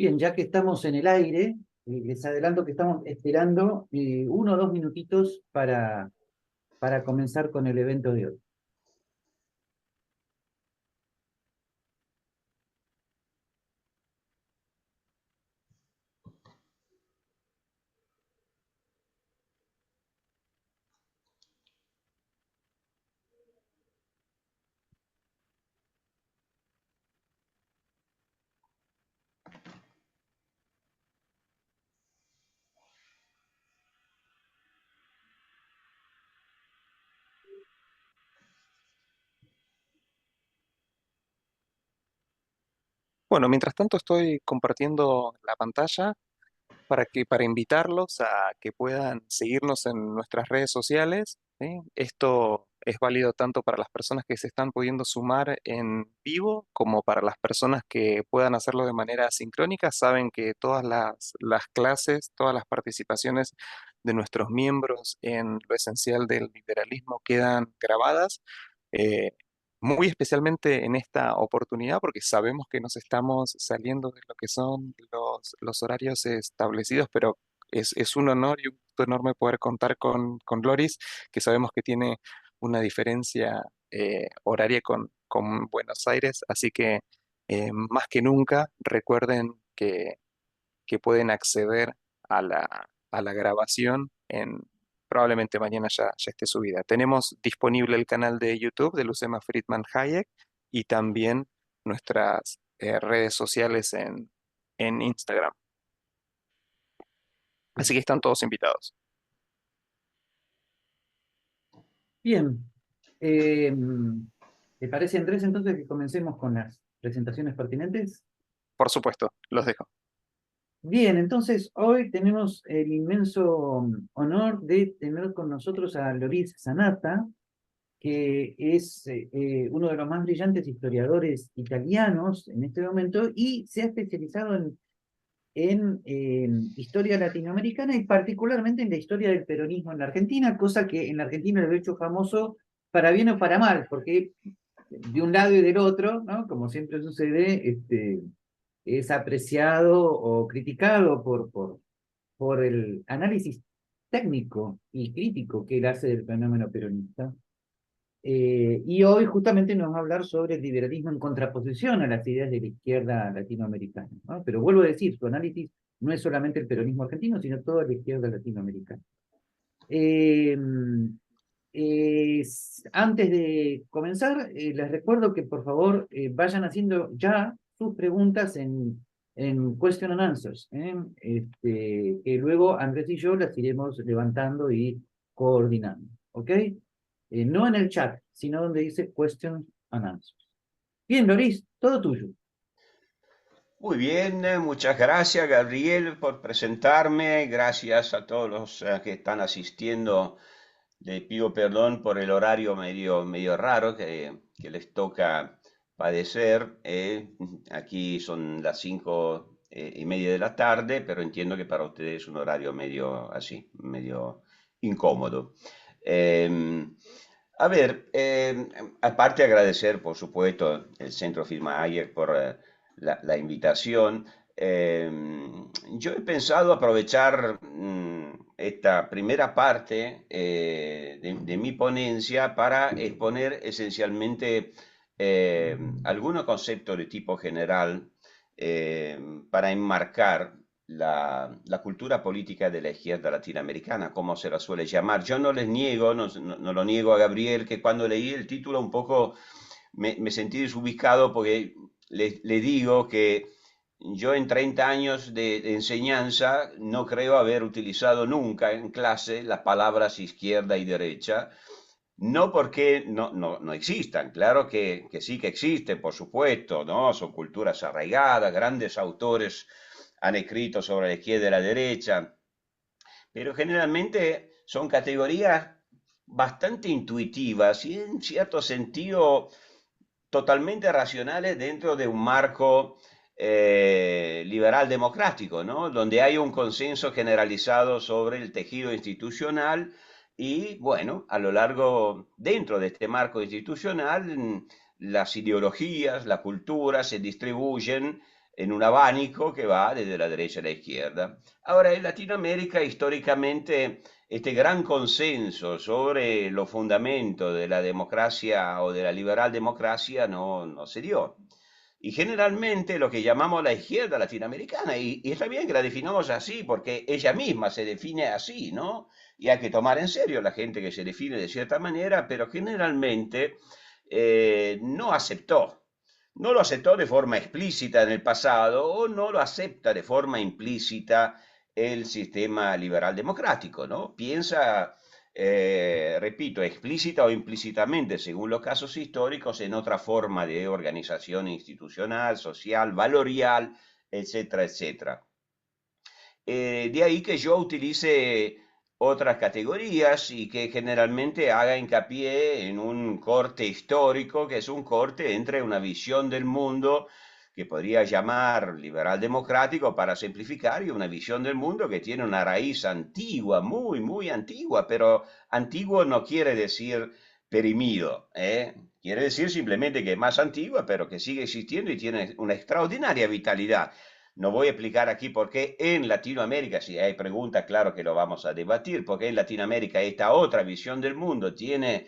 Bien, ya que estamos en el aire, les adelanto que estamos esperando 1 o 2 minutitos para comenzar con el evento de hoy. Bueno, mientras tanto estoy compartiendo la pantalla para invitarlos a que puedan seguirnos en nuestras redes sociales, ¿sí? Esto es válido tanto para las personas que se están pudiendo sumar en vivo como para las personas que puedan hacerlo de manera sincrónica. Saben que todas las clases, todas las participaciones de nuestros miembros en lo esencial del liberalismo quedan grabadas. eh, Muy especialmente en esta oportunidad, porque sabemos que nos estamos saliendo de lo que son los horarios establecidos, pero es un honor y un gusto enorme poder contar con Loris, que sabemos que tiene una diferencia horaria con Buenos Aires, así que más que nunca recuerden que pueden acceder a la grabación probablemente mañana ya esté subida. Tenemos disponible el canal de YouTube de Lucema Friedman Hayek y también nuestras redes sociales en Instagram. Así que están todos invitados. Bien, eh, ¿te parece, Andrés, entonces que comencemos con las presentaciones pertinentes? Por supuesto, los dejo. Bien, entonces hoy tenemos el inmenso honor de tener con nosotros a Loris Sanata, que es uno de los más brillantes historiadores italianos en este momento y se ha especializado en historia latinoamericana y particularmente en la historia del peronismo en la Argentina, cosa que en la Argentina lo ha hecho famoso para bien o para mal, porque de un lado y del otro, ¿no? Como siempre sucede, es apreciado o criticado por el análisis técnico y crítico que él hace del fenómeno peronista. Y hoy justamente nos va a hablar sobre el liberalismo en contraposición a las ideas de la izquierda latinoamericana, ¿no? Pero vuelvo a decir, su análisis no es solamente el peronismo argentino, sino toda la izquierda latinoamericana. Eh, Antes de comenzar, les recuerdo que por favor vayan haciendo ya sus preguntas en Question and Answers, ¿eh? Que luego Andrés y yo las iremos levantando y coordinando, ¿ok? No en el chat, sino donde dice Question and Answers. Bien, Loris, todo tuyo. Muy bien, muchas gracias Gabriel por presentarme, gracias a todos los que están asistiendo. Le pido perdón por el horario medio raro que les toca padecer. Aquí son las 5:30 de la tarde, pero entiendo que para ustedes es un horario medio así, medio incómodo. Em, a ver, aparte de agradecer, por supuesto, el Centro Firma Ayer por la invitación. Yo he pensado aprovechar esta primera parte de mi ponencia para exponer esencialmente algunos conceptos de tipo general eh, para enmarcar la cultura política de la izquierda latinoamericana, como se la suele llamar. Yo no les niego, no lo niego a Gabriel, que cuando leí el título un poco me sentí desubicado porque le digo que yo en 30 años de enseñanza no creo haber utilizado nunca en clase las palabras izquierda y derecha, no porque no existan, claro que sí que existen, por supuesto, ¿no? Son culturas arraigadas, grandes autores han escrito sobre la izquierda y la derecha, pero generalmente son categorías bastante intuitivas y en cierto sentido totalmente racionales dentro de un marco liberal democrático, ¿no? Donde hay un consenso generalizado sobre el tejido institucional y, bueno, a lo largo, dentro de este marco institucional, las ideologías, la cultura se distribuyen en un abanico que va desde la derecha a la izquierda. Ahora, en Latinoamérica, históricamente, este gran consenso sobre los fundamentos de la democracia o de la liberal democracia no se dio. Y generalmente lo que llamamos la izquierda latinoamericana, y está bien que la definamos así, porque ella misma se define así, ¿no? Y hay que tomar en serio la gente que se define de cierta manera, pero generalmente no aceptó. No lo aceptó de forma explícita en el pasado o no lo acepta de forma implícita el sistema liberal democrático, ¿no? Piensa, repito, explícita o implícitamente, según los casos históricos, en otra forma de organización institucional, social, valorial, etcétera, etcétera. De ahí que yo utilice otras categorías y que generalmente haga hincapié en un corte histórico, que es un corte entre una visión del mundo que podría llamar liberal democrático para simplificar, y una visión del mundo que tiene una raíz antigua, muy, muy antigua, pero antiguo no quiere decir perimido, ¿eh? Quiere decir simplemente que es más antigua, pero que sigue existiendo y tiene una extraordinaria vitalidad. No voy a explicar aquí por qué en Latinoamérica, si hay preguntas, claro que lo vamos a debatir, porque en Latinoamérica esta otra visión del mundo tiene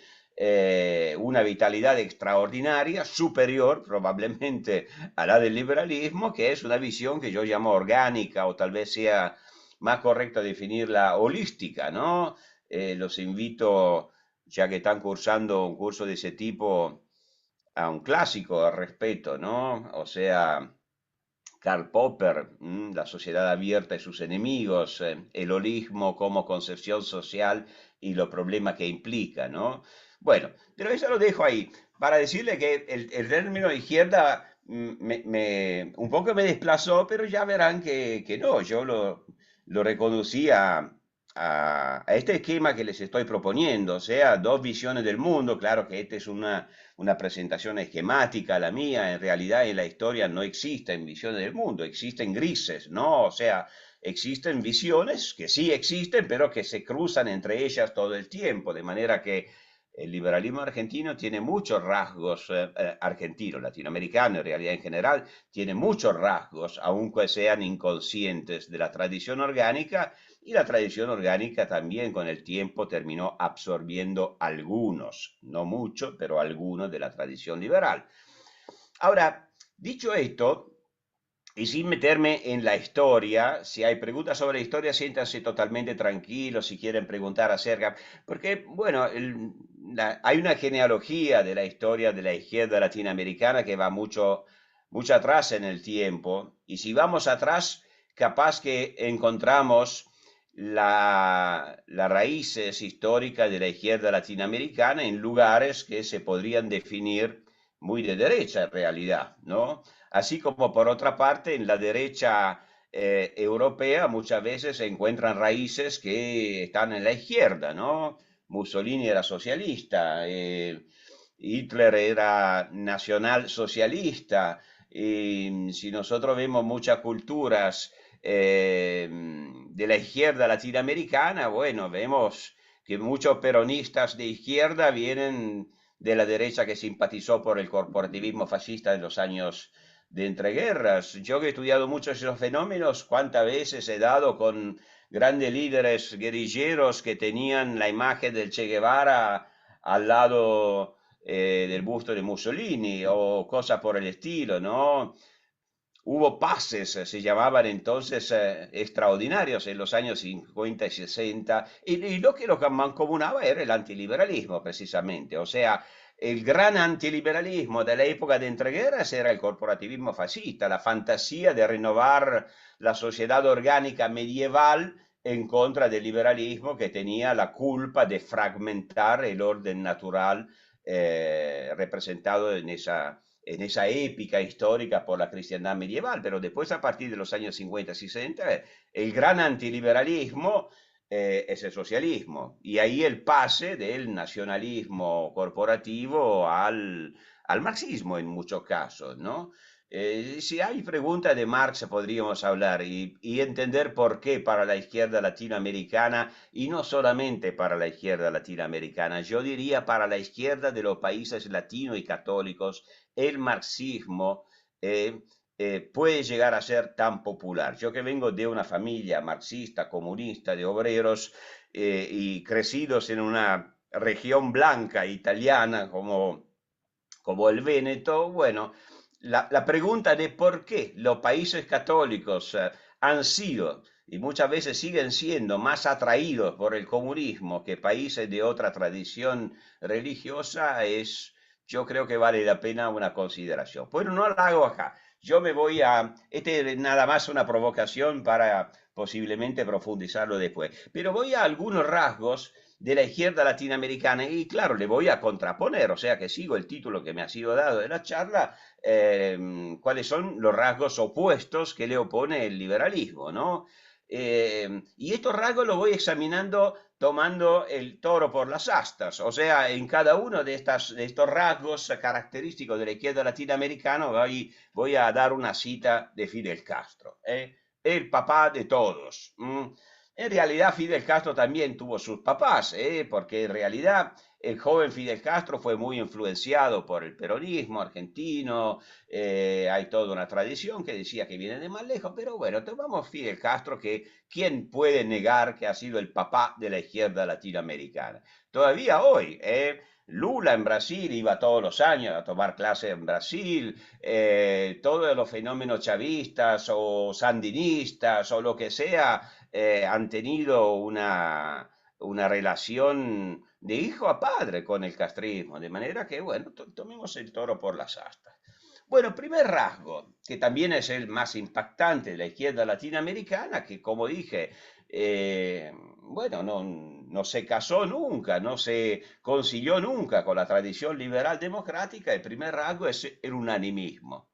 una vitalidad extraordinaria, superior probablemente a la del liberalismo, que es una visión que yo llamo orgánica, o tal vez sea más correcto definirla holística, ¿no? Los invito, ya que están cursando un curso de ese tipo, a un clásico al respecto, ¿no? O sea, Karl Popper, La sociedad abierta y sus enemigos, el holismo como concepción social y los problemas que implica, ¿no? Bueno, pero eso lo dejo ahí, para decirle que el término izquierda un poco me desplazó, pero ya verán que no, yo lo reconocí a este esquema que les estoy proponiendo, o sea, dos visiones del mundo. Claro que esta es una presentación esquemática la mía. En realidad en la historia no existen visiones del mundo, existen grises, ¿no? O sea, existen visiones que sí existen, pero que se cruzan entre ellas todo el tiempo, de manera que el liberalismo argentino tiene muchos rasgos, argentino, latinoamericano, en realidad en general, tiene muchos rasgos, aunque sean inconscientes, de la tradición orgánica, y la tradición orgánica también con el tiempo terminó absorbiendo algunos, no mucho, pero algunos de la tradición liberal. Ahora, dicho esto, y sin meterme en la historia, si hay preguntas sobre la historia, siéntanse totalmente tranquilos si quieren preguntar acerca, porque, bueno, hay una genealogía de la historia de la izquierda latinoamericana que va mucho atrás en el tiempo, y si vamos atrás, capaz que encontramos las raíces históricas de la izquierda latinoamericana en lugares que se podrían definir muy de derecha en realidad, ¿no? Así como por otra parte en la derecha europea muchas veces se encuentran raíces que están en la izquierda, ¿no? Mussolini era socialista, Hitler era nacional socialista, y si nosotros vemos muchas culturas de la izquierda latinoamericana, bueno, vemos que muchos peronistas de izquierda vienen de la derecha que simpatizó por el corporativismo fascista en los años de entreguerras. Yo que he estudiado muchos esos fenómenos, cuántas veces he dado con grandes líderes guerrilleros que tenían la imagen del Che Guevara al lado del busto de Mussolini o cosas por el estilo, ¿no? Hubo pases, se llamaban entonces, extraordinarios en los años 50 y 60, y lo que los mancomunaba era el antiliberalismo, precisamente. O sea, el gran antiliberalismo de la época de entreguerras era el corporativismo fascista, la fantasía de renovar la sociedad orgánica medieval en contra del liberalismo que tenía la culpa de fragmentar el orden natural representado en esa épica histórica por la cristiandad medieval, pero después a partir de los años 50 y 60, el gran antiliberalismo es el socialismo, y ahí el pase del nacionalismo corporativo al marxismo en muchos casos, ¿no? Si hay preguntas de Marx podríamos hablar y entender por qué para la izquierda latinoamericana, y no solamente para la izquierda latinoamericana, yo diría para la izquierda de los países latinos y católicos, el marxismo puede llegar a ser tan popular. Yo que vengo de una familia marxista, comunista, de obreros y crecidos en una región blanca italiana como el Véneto, bueno, la pregunta de por qué los países católicos han sido y muchas veces siguen siendo más atraídos por el comunismo que países de otra tradición religiosa es, yo creo que vale la pena una consideración. Bueno, no la hago acá. Yo me voy a, este es nada más una provocación para posiblemente profundizarlo después, pero voy a algunos rasgos de la izquierda latinoamericana y claro, le voy a contraponer, o sea que sigo el título que me ha sido dado de la charla, cuáles son los rasgos opuestos que le opone el liberalismo, ¿no? Y estos rasgos los voy examinando tomando el toro por las astas, o sea, en cada uno de estos rasgos característicos de la izquierda latinoamericana voy a dar una cita de Fidel Castro, el papá de todos. En realidad Fidel Castro también tuvo sus papás, porque en realidad el joven Fidel Castro fue muy influenciado por el peronismo argentino, hay toda una tradición que decía que viene de más lejos, pero bueno, tomamos Fidel Castro, que quién puede negar que ha sido el papá de la izquierda latinoamericana. Todavía hoy, Lula en Brasil iba todos los años a tomar clases en Brasil, todos los fenómenos chavistas o sandinistas o lo que sea han tenido una relación de hijo a padre con el castrismo, de manera que, bueno, tomemos el toro por las astas. Bueno, primer rasgo, que también es el más impactante de la izquierda latinoamericana, que como dije, bueno, no se casó nunca, no se concilió nunca con la tradición liberal democrática. El primer rasgo es el unanimismo.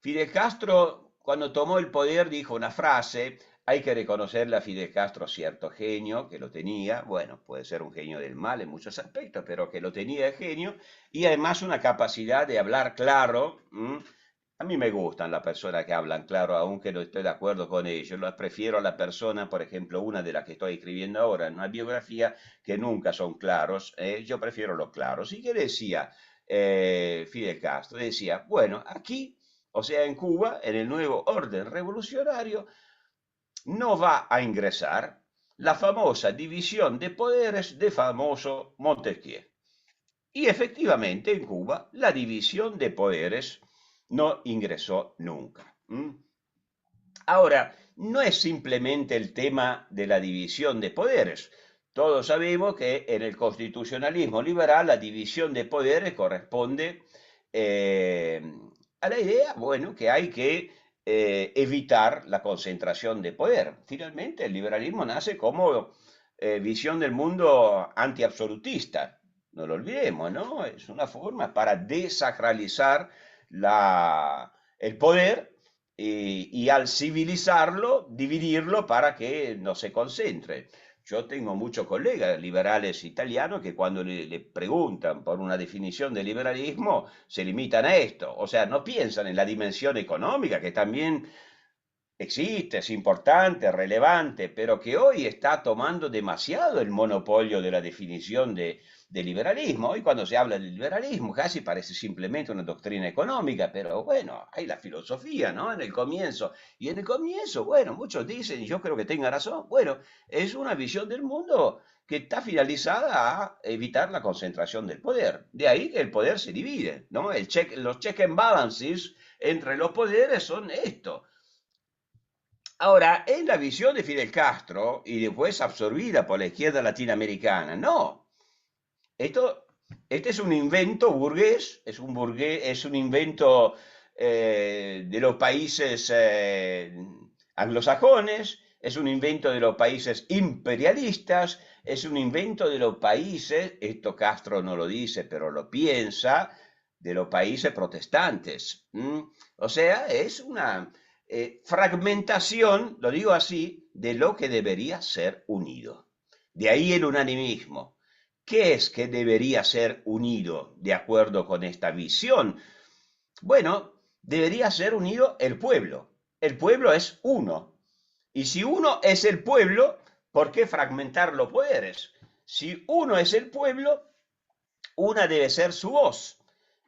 Fidel Castro, cuando tomó el poder, dijo una frase: hay que reconocerle a Fidel Castro cierto genio, que lo tenía, bueno, puede ser un genio del mal en muchos aspectos, pero que lo tenía el genio, y además una capacidad de hablar claro. A mí me gustan las personas que hablan claro, aunque no estoy de acuerdo con ellos. Las prefiero a la persona, por ejemplo, una de las que estoy escribiendo ahora en una biografía, que nunca son claros. Yo prefiero los claros. ¿Y qué decía Fidel Castro? Decía, bueno, aquí, o sea, en Cuba, en el nuevo orden revolucionario, no va a ingresar la famosa división de poderes de famoso Montesquieu. Y efectivamente en Cuba la división de poderes no ingresó nunca. Ahora, no es simplemente el tema de la división de poderes. Todos sabemos que en el constitucionalismo liberal la división de poderes corresponde eh, a la idea, bueno, que hay que evitar la concentración de poder. Finalmente, el liberalismo nace como visión del mundo antiabsolutista. No lo olvidemos, ¿no? Es una forma para desacralizar el poder y al civilizarlo, dividirlo para que no se concentre. Yo tengo muchos colegas liberales italianos que cuando le preguntan por una definición de liberalismo se limitan a esto. O sea, no piensan en la dimensión económica, que también existe, es importante, relevante, pero que hoy está tomando demasiado el monopolio de la definición de liberalismo. Hoy cuando se habla de liberalismo casi parece simplemente una doctrina económica, pero bueno, hay la filosofía, ¿no? En el comienzo. Y en el comienzo, bueno, muchos dicen, y yo creo que tenga razón, bueno, es una visión del mundo que está finalizada a evitar la concentración del poder. De ahí que el poder se divide, ¿no? Los check and balances entre los poderes son esto. Ahora, en la visión de Fidel Castro y después absorbida por la izquierda latinoamericana, no. Esto, este es un invento burgués, es un invento de los países anglosajones, es un invento de los países imperialistas, es un invento de los países, esto Castro no lo dice, pero lo piensa, de los países protestantes. O sea, es una fragmentación, lo digo así, de lo que debería ser unido. De ahí el unanimismo. ¿Qué es que debería ser unido de acuerdo con esta visión? Bueno, debería ser unido el pueblo. El pueblo es uno. Y si uno es el pueblo, ¿por qué fragmentar los poderes? Si uno es el pueblo, una debe ser su voz.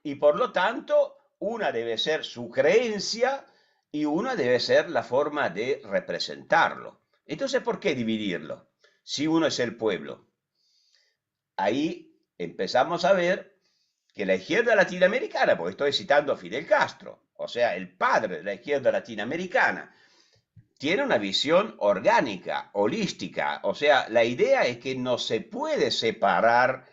Y por lo tanto, una debe ser su creencia y una debe ser la forma de representarlo. Entonces, ¿por qué dividirlo? Si uno es el pueblo. Ahí empezamos a ver que la izquierda latinoamericana, porque estoy citando a Fidel Castro, o sea, el padre de la izquierda latinoamericana, tiene una visión orgánica, holística. O sea, la idea es que no se puede separar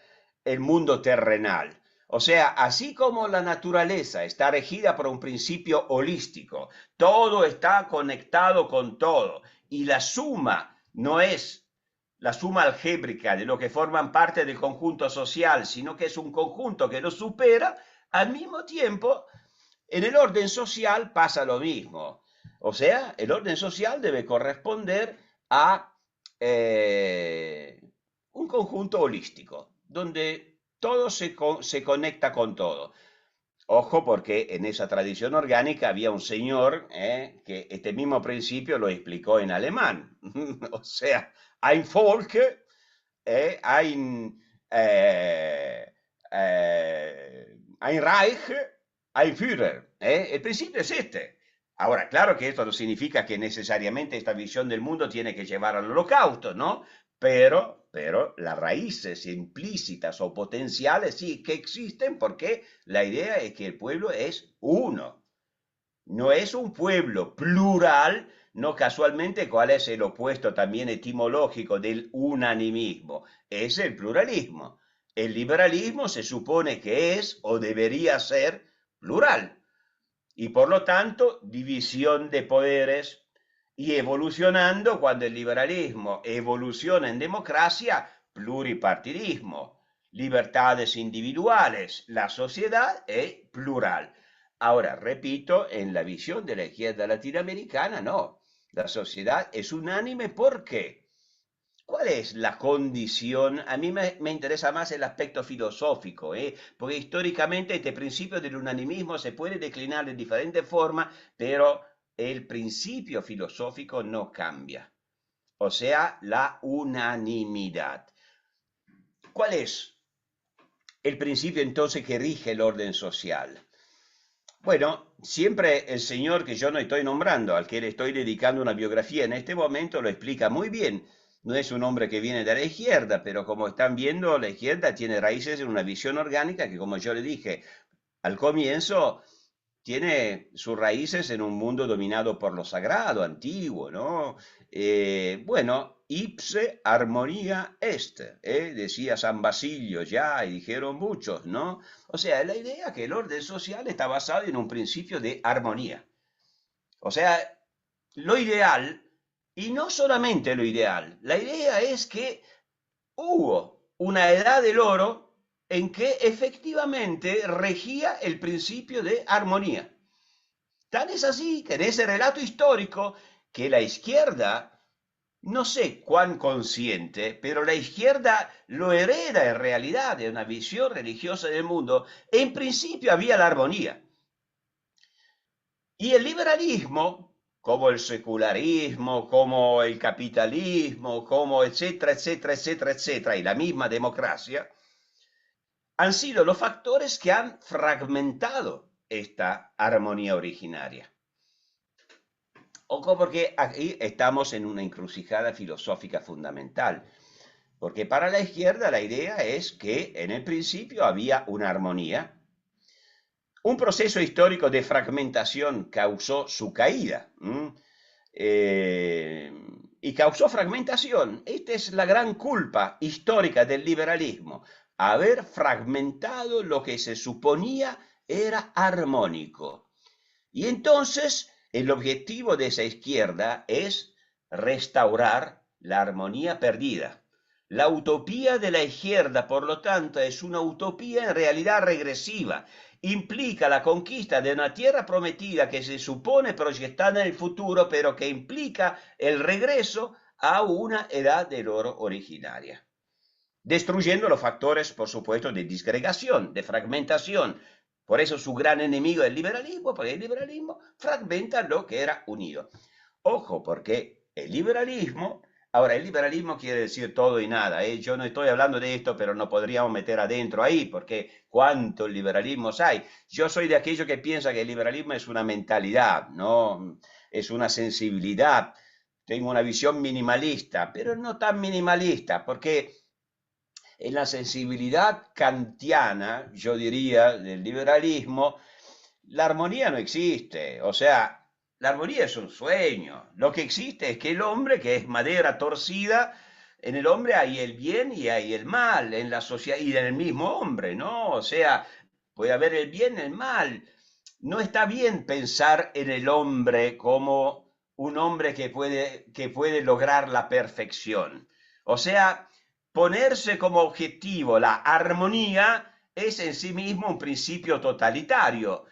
el mundo terrenal. O sea, así como la naturaleza está regida por un principio holístico, todo está conectado con todo, y la suma no es la suma algébrica de lo que forman parte del conjunto social, sino que es un conjunto que lo supera, al mismo tiempo, en el orden social pasa lo mismo. O sea, el orden social debe corresponder a un conjunto holístico, donde todo se conecta con todo. Ojo, porque en esa tradición orgánica había un señor que este mismo principio lo explicó en alemán. O sea, ein Volk, ein Reich, ein Führer. El principio es este. Ahora, claro que esto no significa que necesariamente esta visión del mundo tiene que llevar al holocausto, ¿no? Pero las raíces implícitas o potenciales sí que existen, porque la idea es que el pueblo es uno. No es un pueblo plural, no casualmente cuál es el opuesto también etimológico del unanimismo, es el pluralismo. El liberalismo se supone que es o debería ser plural y por lo tanto división de poderes, y evolucionando cuando el liberalismo evoluciona en democracia, pluripartidismo, libertades individuales, la sociedad es plural. Ahora, repito, en la visión de la izquierda latinoamericana, no. La sociedad es unánime. ¿Por qué? ¿Cuál es la condición? A mí me interesa más el aspecto filosófico, porque históricamente este principio del unanimismo se puede declinar de diferentes formas, pero el principio filosófico no cambia. O sea, la unanimidad. ¿Cuál es el principio entonces que rige el orden social? Bueno, siempre el señor que yo no estoy nombrando, al que le estoy dedicando una biografía en este momento, lo explica muy bien. No es un hombre que viene de la izquierda, pero como están viendo, la izquierda tiene raíces en una visión orgánica que, como yo le dije al comienzo, tiene sus raíces en un mundo dominado por lo sagrado, antiguo, ¿no? Bueno, ipse armonía est, decía San Basilio ya, y dijeron muchos, ¿no? O sea, la idea que el orden social está basado en un principio de armonía. O sea, lo ideal, y no solamente lo ideal, la idea es que hubo una edad del oro en que efectivamente regía el principio de armonía. Tan es así que en ese relato histórico que la izquierda, no sé cuán consciente, pero la izquierda lo hereda en realidad de una visión religiosa del mundo, en principio había la armonía. Y el liberalismo, como el secularismo, como el capitalismo, como etcétera, etcétera, etcétera, etcétera, y la misma democracia, han sido los factores que han fragmentado esta armonía originaria. Ojo, porque aquí estamos en una encrucijada filosófica fundamental. Porque para la izquierda la idea es que en el principio había una armonía. Un proceso histórico de fragmentación causó su caída. Y causó fragmentación. Esta es la gran culpa histórica del liberalismo. Haber fragmentado lo que se suponía era armónico. Y entonces el objetivo de esa izquierda es restaurar la armonía perdida. La utopía de la izquierda, por lo tanto, es una utopía en realidad regresiva. Implica la conquista de una tierra prometida que se supone proyectada en el futuro, pero que implica el regreso a una edad del oro originaria. Destruyendo los factores, por supuesto, de disgregación, de fragmentación. Por eso su gran enemigo es el liberalismo, porque el liberalismo fragmenta lo que era unido. Ojo, porque el liberalismo Ahora, el liberalismo quiere decir todo y nada, ¿eh? Yo no estoy hablando de esto, pero no podríamos meter adentro ahí, porque ¿cuántos liberalismos hay? Yo soy de aquellos que piensa que el liberalismo es una mentalidad, ¿no? Es una sensibilidad. Tengo una visión minimalista, pero no tan minimalista, porque en la sensibilidad kantiana, yo diría, del liberalismo, la armonía no existe. O sea, la armonía es un sueño. Lo que existe es que el hombre, que es madera torcida, en el hombre hay el bien y hay el mal, en la sociedad y en el mismo hombre, ¿no? O sea, puede haber el bien y el mal. No está bien pensar en el hombre como un hombre que puede lograr la perfección. O sea, ponerse como objetivo la armonía es en sí mismo un principio totalitario.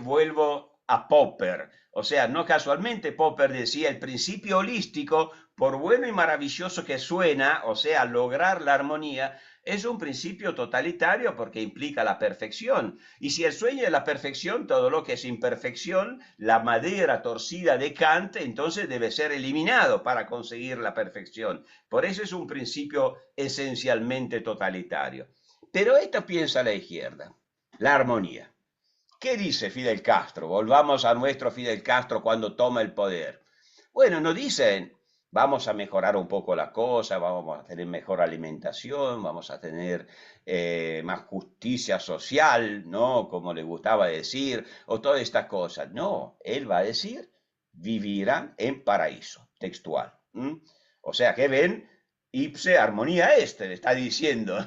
Vuelvo a Popper. O sea, no casualmente Popper decía el principio holístico, por bueno y maravilloso que suena, o sea, lograr la armonía, es un principio totalitario porque implica la perfección. Y si el sueño es la perfección, todo lo que es imperfección, la madera torcida de Kant, entonces debe ser eliminado para conseguir la perfección. Por eso es un principio esencialmente totalitario. Pero esto piensa la izquierda, la armonía. ¿Qué dice Fidel Castro? Volvamos a nuestro Fidel Castro cuando toma el poder. Bueno, nos dicen, vamos a mejorar un poco la cosa, vamos a tener mejor alimentación, vamos a tener más justicia social, ¿no? Como le gustaba decir, o todas estas cosas. No, él va a decir, vivirán en paraíso, textual. ¿Mm? O sea que ven, ipse armonía este, le está diciendo.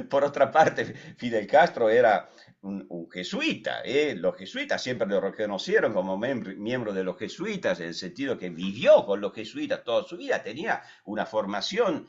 Por otra parte, Fidel Castro era un jesuita. Los jesuitas siempre lo reconocieron como miembro de los jesuitas, en el sentido que vivió con los jesuitas toda su vida, tenía una formación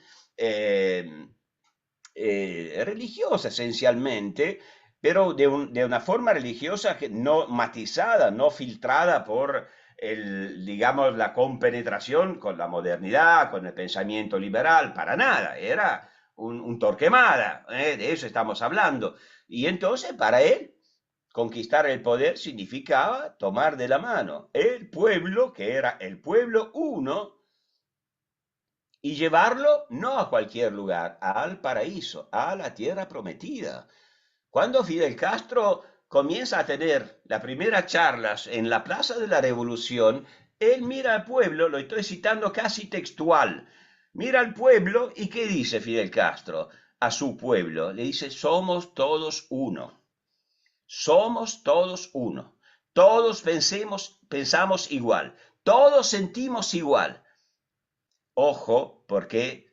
religiosa esencialmente, pero de una forma religiosa que no matizada, no filtrada por digamos, la compenetración con la modernidad, con el pensamiento liberal, para nada, era un Torquemada, de eso estamos hablando. Y entonces, para él, conquistar el poder significaba tomar de la mano el pueblo, que era el pueblo uno, y llevarlo no a cualquier lugar, al paraíso, a la tierra prometida. Cuando Fidel Castro comienza a tener las primeras charlas en la Plaza de la Revolución, él mira al pueblo, lo estoy citando casi textual, mira al pueblo y ¿qué dice Fidel Castro a su pueblo? Le dice, somos todos uno. Somos todos uno. Todos pensamos igual. Todos sentimos igual. Ojo, porque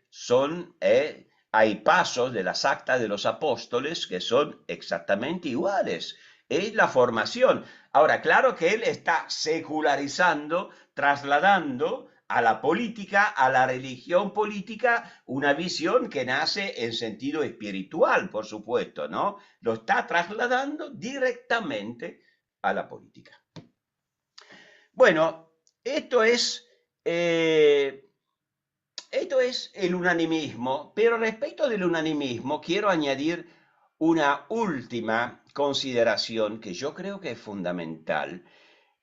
hay pasos de las actas de los apóstoles que son exactamente iguales. Es la formación. Ahora, claro que él está secularizando, trasladando a la política, a la religión política, una visión que nace en sentido espiritual, por supuesto, ¿no? Lo está trasladando directamente a la política. Bueno, esto es el unanimismo, pero respecto del unanimismo quiero añadir una última consideración que yo creo que es fundamental,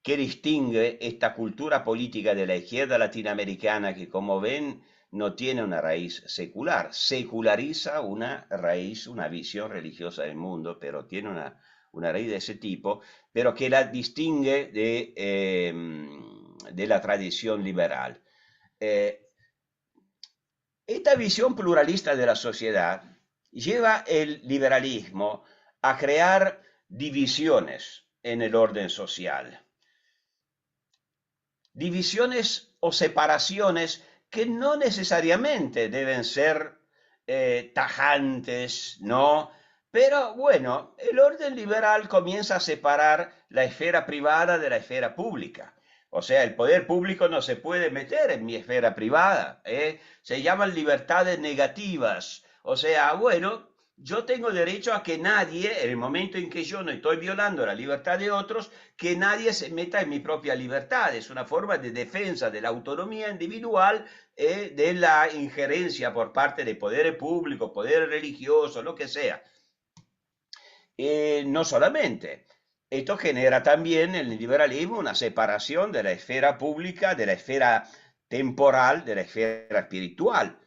que distingue esta cultura política de la izquierda latinoamericana que, como ven, no tiene una raíz secular, seculariza una raíz, una visión religiosa del mundo, pero tiene una raíz de ese tipo, pero que la distingue de la tradición liberal. Esta visión pluralista de la sociedad lleva el liberalismo a crear divisiones en el orden social. Divisiones o separaciones que no necesariamente deben ser tajantes, ¿no? Pero bueno, el orden liberal comienza a separar la esfera privada de la esfera pública. O sea, el poder público no se puede meter en mi esfera privada, ¿eh? Se llaman libertades negativas. O sea, bueno, yo tengo derecho a que nadie, en el momento en que yo no estoy violando la libertad de otros, que nadie se meta en mi propia libertad. Es una forma de defensa de la autonomía individual, de la injerencia por parte de poderes públicos, poderes religiosos, lo que sea. No solamente. Esto genera también en el liberalismo una separación de la esfera pública, de la esfera temporal de la esfera espiritual.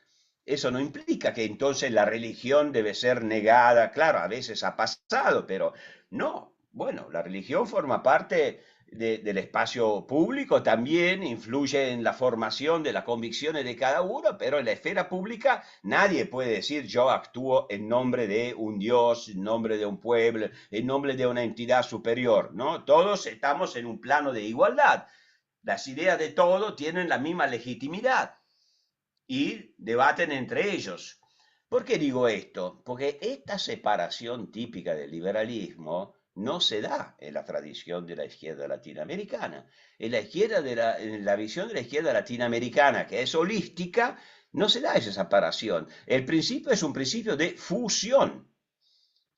Eso no implica que entonces la religión debe ser negada. Claro, a veces ha pasado, pero no. Bueno, la religión forma parte del espacio público, también influye en la formación de las convicciones de cada uno, pero en la esfera pública nadie puede decir yo actúo en nombre de un Dios, en nombre de un pueblo, en nombre de una entidad superior, ¿no? Todos estamos en un plano de igualdad. Las ideas de todos tienen la misma legitimidad y debaten entre ellos. ¿Por qué digo esto? Porque esta separación típica del liberalismo no se da en la tradición de la izquierda latinoamericana. En la visión de la izquierda latinoamericana, que es holística, no se da esa separación. El principio es un principio de fusión.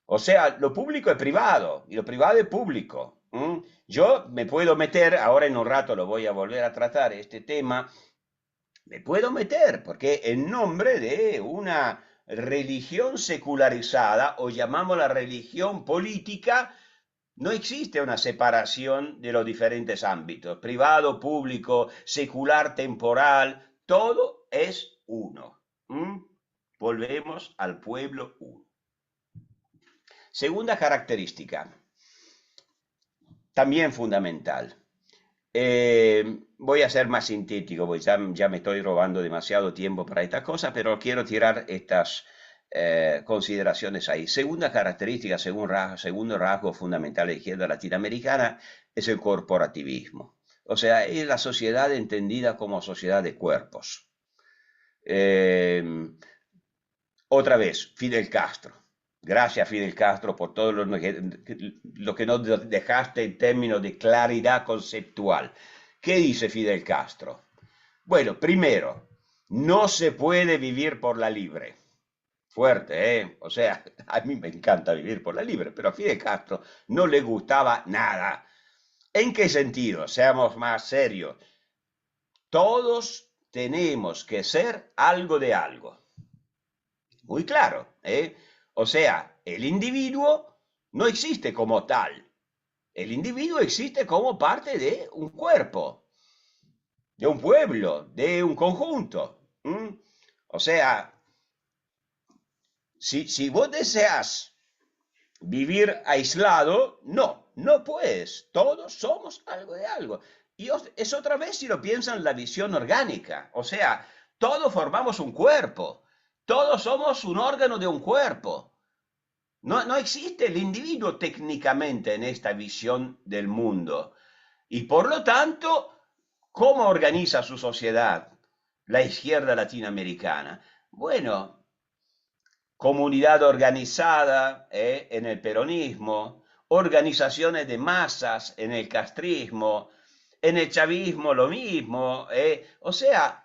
O sea, lo público es privado y lo privado es público. Yo me puedo meter, ahora en un rato lo voy a volver a tratar, este tema, me puedo meter, porque en nombre de una religión secularizada, o llamámosla religión política, no existe una separación de los diferentes ámbitos, privado, público, secular, temporal, todo es uno. Volvemos al pueblo uno. Segunda característica, también fundamental. Voy a ser más sintético, porque ya me estoy robando demasiado tiempo para estas cosas, pero quiero tirar estas consideraciones ahí. Segunda característica, segundo rasgo fundamental de la izquierda latinoamericana es el corporativismo. O sea, es la sociedad entendida como sociedad de cuerpos. Otra vez, Fidel Castro. Gracias, Fidel Castro, por todo lo que nos dejaste en términos de claridad conceptual. ¿Qué dice Fidel Castro? Bueno, primero, no se puede vivir por la libre. Fuerte, ¿eh? O sea, a mí me encanta vivir por la libre, pero a Fidel Castro no le gustaba nada. ¿En qué sentido? Seamos más serios. Todos tenemos que ser algo de algo. Muy claro, ¿eh? O sea, el individuo no existe como tal. El individuo existe como parte de un cuerpo, de un pueblo, de un conjunto. O sea, si vos deseas vivir aislado, no puedes. Todos somos algo de algo. Y es otra vez si lo piensan la visión orgánica. O sea, todos formamos un cuerpo. Todos somos un órgano de un cuerpo. No existe el individuo técnicamente en esta visión del mundo. Y por lo tanto, ¿cómo organiza su sociedad la izquierda latinoamericana? Bueno, comunidad organizada en el peronismo, organizaciones de masas en el castrismo, en el chavismo lo mismo. O sea,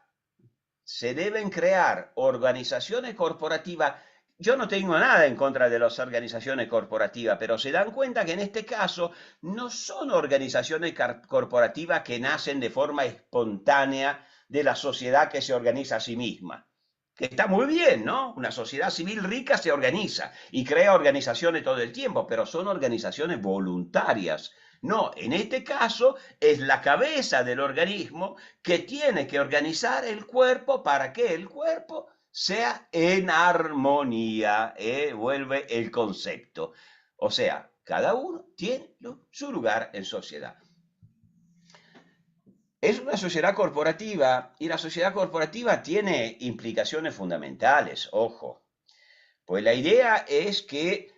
se deben crear organizaciones corporativas. Yo no tengo nada en contra de las organizaciones corporativas, pero se dan cuenta que en este caso no son organizaciones corporativas que nacen de forma espontánea de la sociedad que se organiza a sí misma. Que está muy bien, ¿no? Una sociedad civil rica se organiza y crea organizaciones todo el tiempo, pero son organizaciones voluntarias. No, en este caso es la cabeza del organismo que tiene que organizar el cuerpo para que el cuerpo sea en armonía, vuelve el concepto. O sea, cada uno tiene su lugar en sociedad. Es una sociedad corporativa y la sociedad corporativa tiene implicaciones fundamentales, ojo. Pues la idea es que,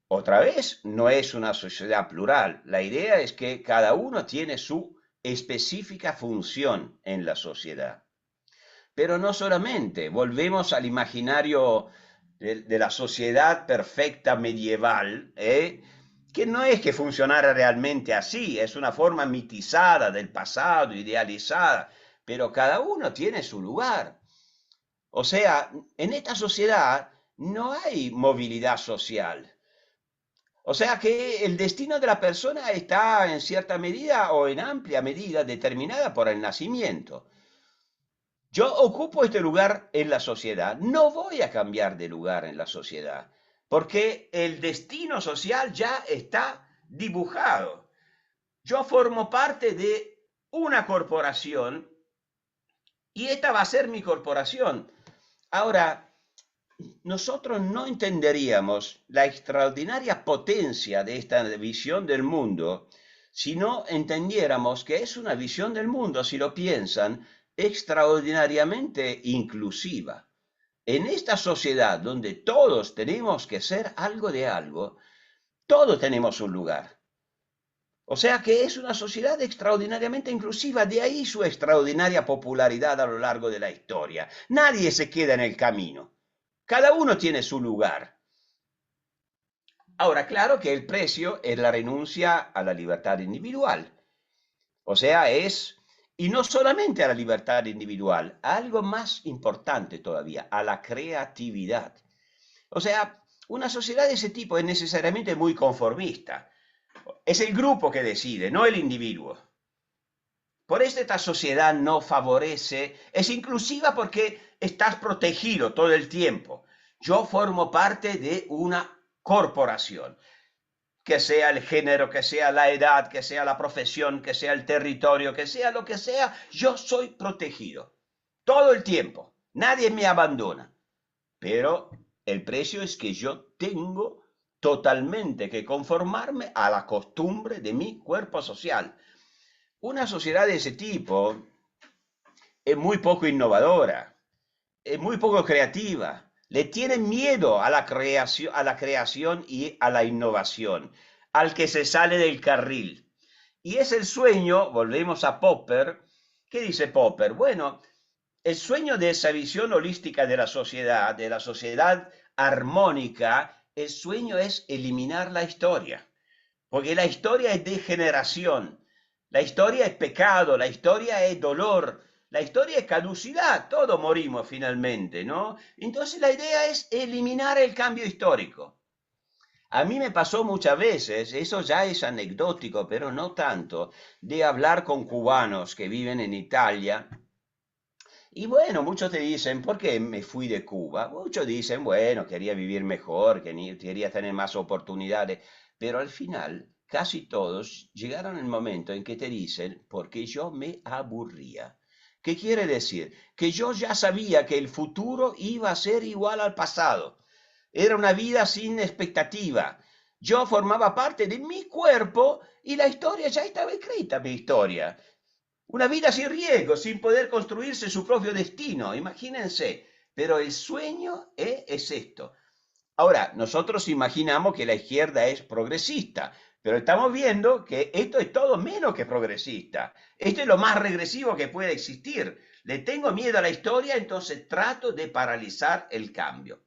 otra vez, no es una sociedad plural. La idea es que cada uno tiene su específica función en la sociedad. Pero no solamente, volvemos al imaginario de la sociedad perfecta medieval, que no es que funcionara realmente así, es una forma mitizada del pasado, idealizada, pero cada uno tiene su lugar. O sea, en esta sociedad no hay movilidad social. O sea que el destino de la persona está en cierta medida o en amplia medida determinada por el nacimiento. Yo ocupo este lugar en la sociedad, no voy a cambiar de lugar en la sociedad, porque el destino social ya está dibujado. Yo formo parte de una corporación y esta va a ser mi corporación. Ahora, nosotros no entenderíamos la extraordinaria potencia de esta visión del mundo si no entendiéramos que es una visión del mundo, si lo piensan, extraordinariamente inclusiva. En esta sociedad donde todos tenemos que ser algo de algo, todos tenemos un lugar. O sea que es una sociedad extraordinariamente inclusiva, de ahí su extraordinaria popularidad a lo largo de la historia. Nadie se queda en el camino. Cada uno tiene su lugar. Ahora, claro que el precio es la renuncia a la libertad individual. O sea, y no solamente a la libertad individual, a algo más importante todavía, a la creatividad. O sea, una sociedad de ese tipo es necesariamente muy conformista. Es el grupo que decide, no el individuo. Por eso esta sociedad no favorece, es inclusiva porque estás protegido todo el tiempo. Yo formo parte de una corporación, que sea el género, que sea la edad, que sea la profesión, que sea el territorio, que sea lo que sea, yo soy protegido todo el tiempo. Nadie me abandona. Pero el precio es que yo tengo totalmente que conformarme a la costumbre de mi cuerpo social. Una sociedad de ese tipo es muy poco innovadora, es muy poco creativa, le tiene miedo a la creación y a la innovación, al que se sale del carril. Y es el sueño, volvemos a Popper. ¿Qué dice Popper? Bueno, el sueño de esa visión holística de la sociedad armónica, el sueño es eliminar la historia, porque la historia es degeneración, la historia es pecado, la historia es dolor, la historia es caducidad, todos morimos finalmente, ¿no? Entonces la idea es eliminar el cambio histórico. A mí me pasó muchas veces, eso ya es anecdótico, pero no tanto, de hablar con cubanos que viven en Italia. Y bueno, muchos te dicen, ¿por qué me fui de Cuba? Muchos dicen, bueno, quería vivir mejor, quería tener más oportunidades, pero al final casi todos llegaron el momento en que te dicen, porque yo me aburría. ¿Qué quiere decir? Que yo ya sabía que el futuro iba a ser igual al pasado. Era una vida sin expectativa. Yo formaba parte de mi cuerpo y la historia ya estaba escrita, mi historia. Una vida sin riesgo, sin poder construirse su propio destino, imagínense. Pero el sueño es esto. Ahora, nosotros imaginamos que la izquierda es progresista, pero estamos viendo que esto es todo menos que progresista. Esto es lo más regresivo que puede existir. Le tengo miedo a la historia, entonces trato de paralizar el cambio.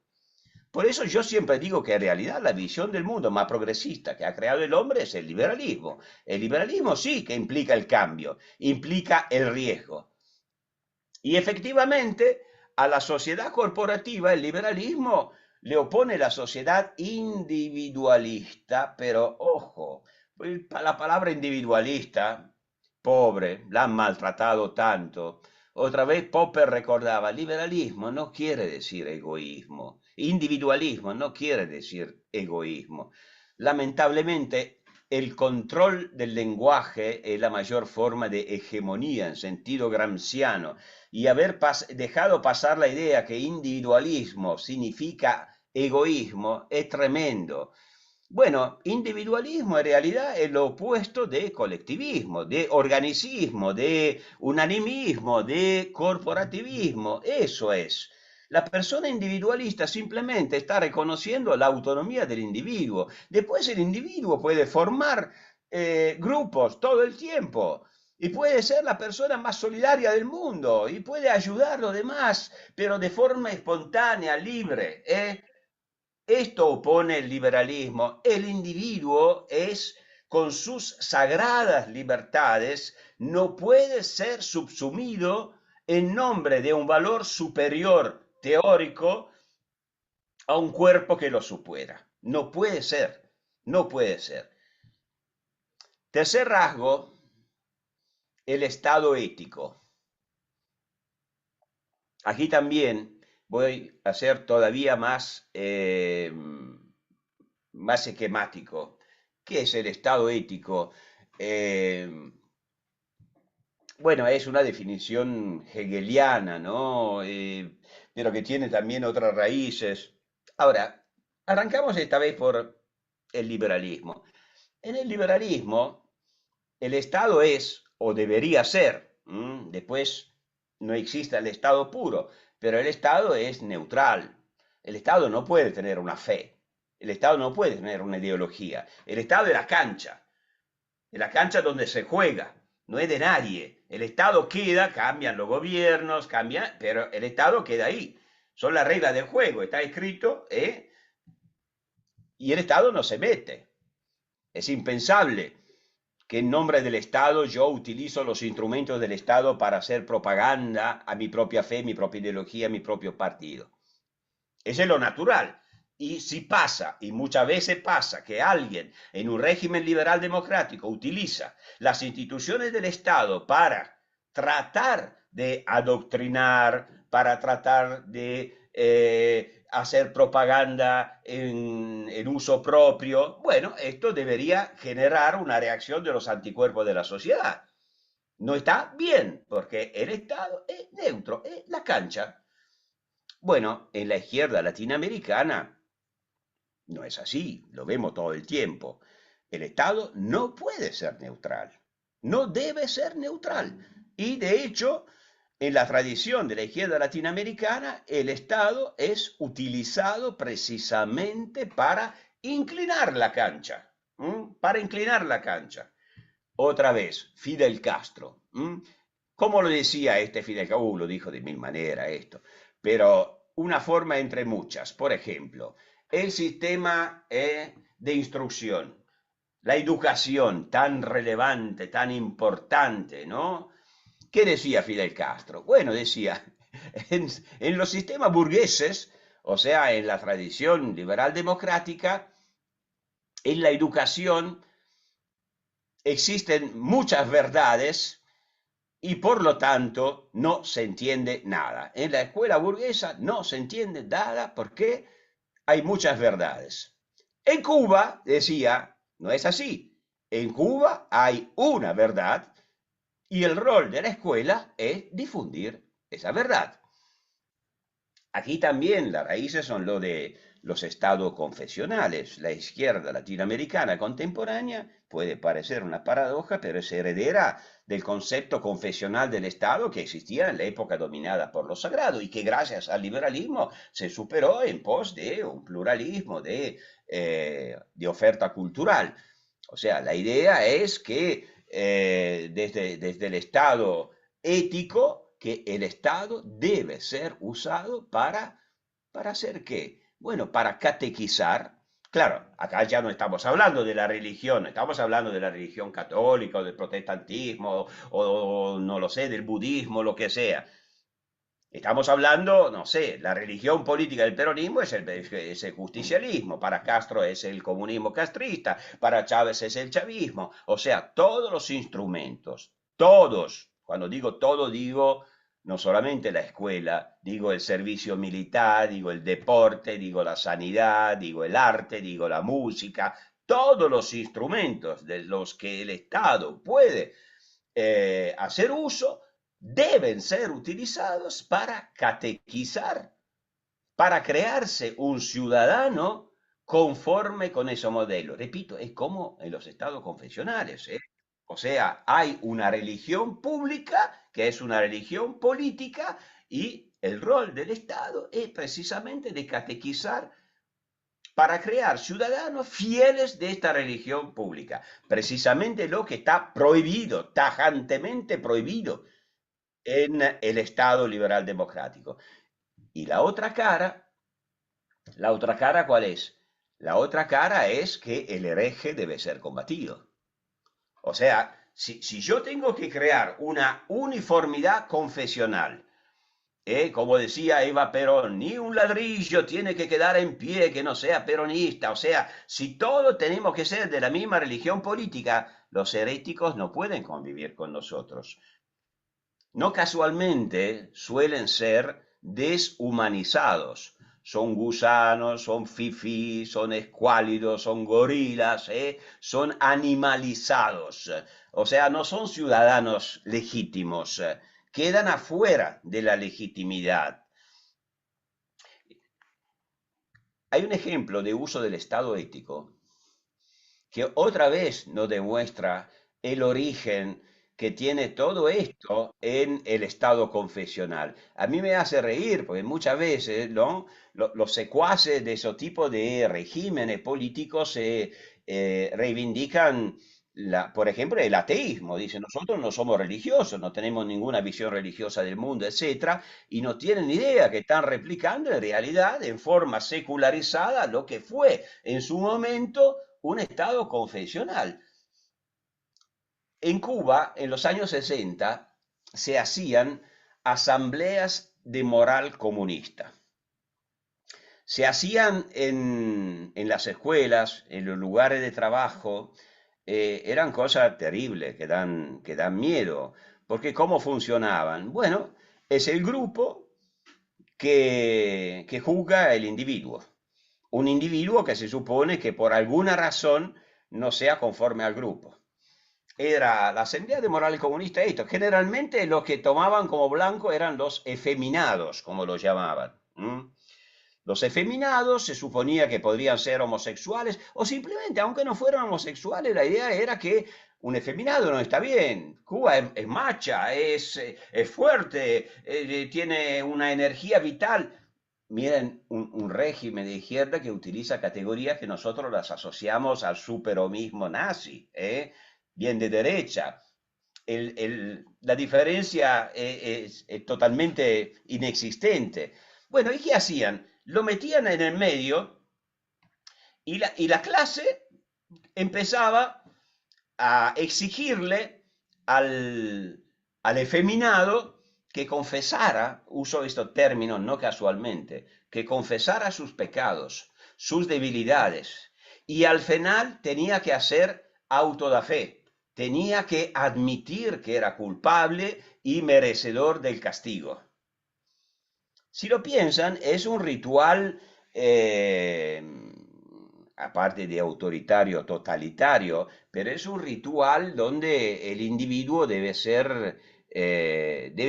Por eso yo siempre digo que en realidad la visión del mundo más progresista que ha creado el hombre es el liberalismo. El liberalismo sí que implica el cambio, implica el riesgo. Y efectivamente a la sociedad corporativa el liberalismo le opone la sociedad individualista, pero ojo, la palabra individualista, pobre, la han maltratado tanto. Otra vez Popper recordaba, liberalismo no quiere decir egoísmo, individualismo no quiere decir egoísmo. Lamentablemente, el control del lenguaje es la mayor forma de hegemonía en sentido gramsciano, y haber dejado pasar la idea que individualismo significa egoísmo es tremendo. Bueno, individualismo en realidad es lo opuesto de colectivismo, de organicismo, de unanimismo, de corporativismo. Eso es. La persona individualista simplemente está reconociendo la autonomía del individuo. Después el individuo puede formar grupos todo el tiempo y puede ser la persona más solidaria del mundo y puede ayudar a los demás, pero de forma espontánea, libre. Esto opone el liberalismo. El individuo es, con sus sagradas libertades, no puede ser subsumido en nombre de un valor superior teórico a un cuerpo que lo supera. No puede ser, no puede ser. Tercer rasgo, el estado ético. Aquí también voy a ser todavía más esquemático. ¿Qué es el estado ético? Bueno, es una definición hegeliana, ¿no? Pero que tiene también otras raíces. Ahora, arrancamos esta vez por el liberalismo. En el liberalismo, el Estado es, o debería ser, después no existe el Estado puro, pero el Estado es neutral. El Estado no puede tener una fe, el Estado no puede tener una ideología. El Estado es la cancha donde se juega, no es de nadie. El Estado queda, cambian los gobiernos, cambian, pero el Estado queda ahí. Son las reglas del juego, está escrito, y el Estado no se mete. Es impensable que en nombre del Estado yo utilizo los instrumentos del Estado para hacer propaganda a mi propia fe, mi propia ideología, mi propio partido. Eso es lo natural. Y si pasa, y muchas veces pasa, que alguien en un régimen liberal democrático utiliza las instituciones del Estado para tratar de adoctrinar, para tratar de hacer propaganda en uso propio, bueno, esto debería generar una reacción de los anticuerpos de la sociedad. No está bien, porque el Estado es neutro, es la cancha. Bueno, en la izquierda latinoamericana no es así, lo vemos todo el tiempo. El Estado no puede ser neutral, no debe ser neutral. Y de hecho, en la tradición de la izquierda latinoamericana, el Estado es utilizado precisamente para inclinar la cancha, para inclinar la cancha. Otra vez, Fidel Castro. ¿Cómo lo decía este Fidel Castro? Lo dijo de mil maneras esto, pero una forma entre muchas. Por ejemplo, el sistema de instrucción, la educación tan relevante, tan importante, ¿no? ¿Qué decía Fidel Castro? Bueno, decía, en los sistemas burgueses, o sea, en la tradición liberal democrática, en la educación existen muchas verdades y por lo tanto no se entiende nada. En la escuela burguesa no se entiende nada porque hay muchas verdades. En Cuba, decía, no es así. En Cuba hay una verdad y el rol de la escuela es difundir esa verdad. Aquí también las raíces son lo de los estados confesionales. La izquierda latinoamericana contemporánea puede parecer una paradoja, pero es heredera del concepto confesional del Estado que existía en la época dominada por lo sagrado y que gracias al liberalismo se superó en pos de un pluralismo de oferta cultural. O sea, la idea es que desde el Estado ético, que el Estado debe ser usado ¿para hacer qué? Bueno, para catequizar. Claro, acá ya no estamos hablando de la religión, estamos hablando de la religión católica o del protestantismo o no lo sé, del budismo, lo que sea. Estamos hablando, no sé, la religión política del peronismo es el justicialismo, para Castro es el comunismo castrista, para Chávez es el chavismo, o sea, todos los instrumentos, todos, cuando digo todo digo no solamente la escuela, digo el servicio militar, digo el deporte, digo la sanidad, digo el arte, digo la música, todos los instrumentos de los que el Estado puede hacer uso deben ser utilizados para catequizar, para crearse un ciudadano conforme con ese modelo. Repito, es como en los estados confesionales. O sea, hay una religión pública que es una religión política y el rol del Estado es precisamente de catequizar para crear ciudadanos fieles de esta religión pública. Precisamente lo que está prohibido, tajantemente prohibido en el Estado liberal democrático. Y la otra cara, ¿cuál es? La otra cara es que el hereje debe ser combatido. O sea, si yo tengo que crear una uniformidad confesional, como decía Eva Perón, ni un ladrillo tiene que quedar en pie que no sea peronista. O sea, si todos tenemos que ser de la misma religión política, los heréticos no pueden convivir con nosotros. No casualmente suelen ser deshumanizados. Son gusanos, son fifís, son escuálidos, son gorilas, son animalizados. O sea, no son ciudadanos legítimos, quedan afuera de la legitimidad. Hay un ejemplo de uso del Estado ético que otra vez nos demuestra el origen que tiene todo esto en el Estado confesional. A mí me hace reír porque muchas veces, ¿no?, los secuaces de ese tipo de regímenes políticos reivindican, por ejemplo, el ateísmo. Dicen, nosotros no somos religiosos, no tenemos ninguna visión religiosa del mundo, etcétera, y no tienen ni idea que están replicando en realidad en forma secularizada lo que fue en su momento un Estado confesional. En Cuba, en los años 60, se hacían asambleas de moral comunista. Se hacían en las escuelas, en los lugares de trabajo. Eran cosas terribles que dan miedo, porque ¿cómo funcionaban? Bueno, es el grupo que juzga el individuo. Un individuo que se supone que por alguna razón no sea conforme al grupo. Era la Asamblea de Moral Comunista esto. Generalmente los que tomaban como blanco eran los efeminados, como los llamaban. Los efeminados se suponía que podrían ser homosexuales o simplemente, aunque no fueran homosexuales, la idea era que un efeminado no está bien. Cuba es macha, es fuerte, tiene una energía vital. Miren, un régimen de izquierda que utiliza categorías que nosotros las asociamos al superhomismo nazi, bien de derecha. La diferencia es totalmente inexistente. Bueno, ¿y qué hacían? Lo metían en el medio y la clase empezaba a exigirle al efeminado que confesara, uso estos términos no casualmente, que confesara sus pecados, sus debilidades, y al final tenía que hacer auto da fe, tenía que admitir que era culpable y merecedor del castigo. Si lo piensan, es un ritual, aparte de autoritario, totalitario, pero es un ritual donde el individuo debe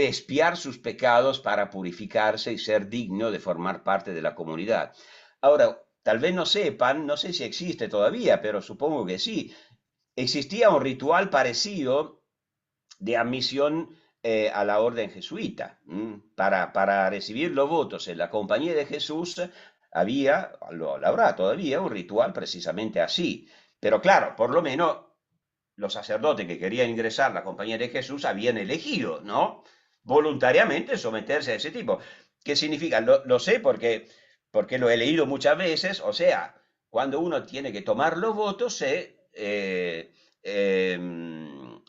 expiar sus pecados para purificarse y ser digno de formar parte de la comunidad. Ahora, tal vez no sepan, no sé si existe todavía, pero supongo que sí. Existía un ritual parecido de admisión a la orden jesuita. Para recibir los votos en la Compañía de Jesús había, lo habrá todavía, un ritual precisamente así. Pero claro, por lo menos los sacerdotes que querían ingresar a la Compañía de Jesús habían elegido, ¿no?, voluntariamente someterse a ese tipo. ¿Qué significa? Lo sé porque lo he leído muchas veces. O sea, cuando uno tiene que tomar los votos, se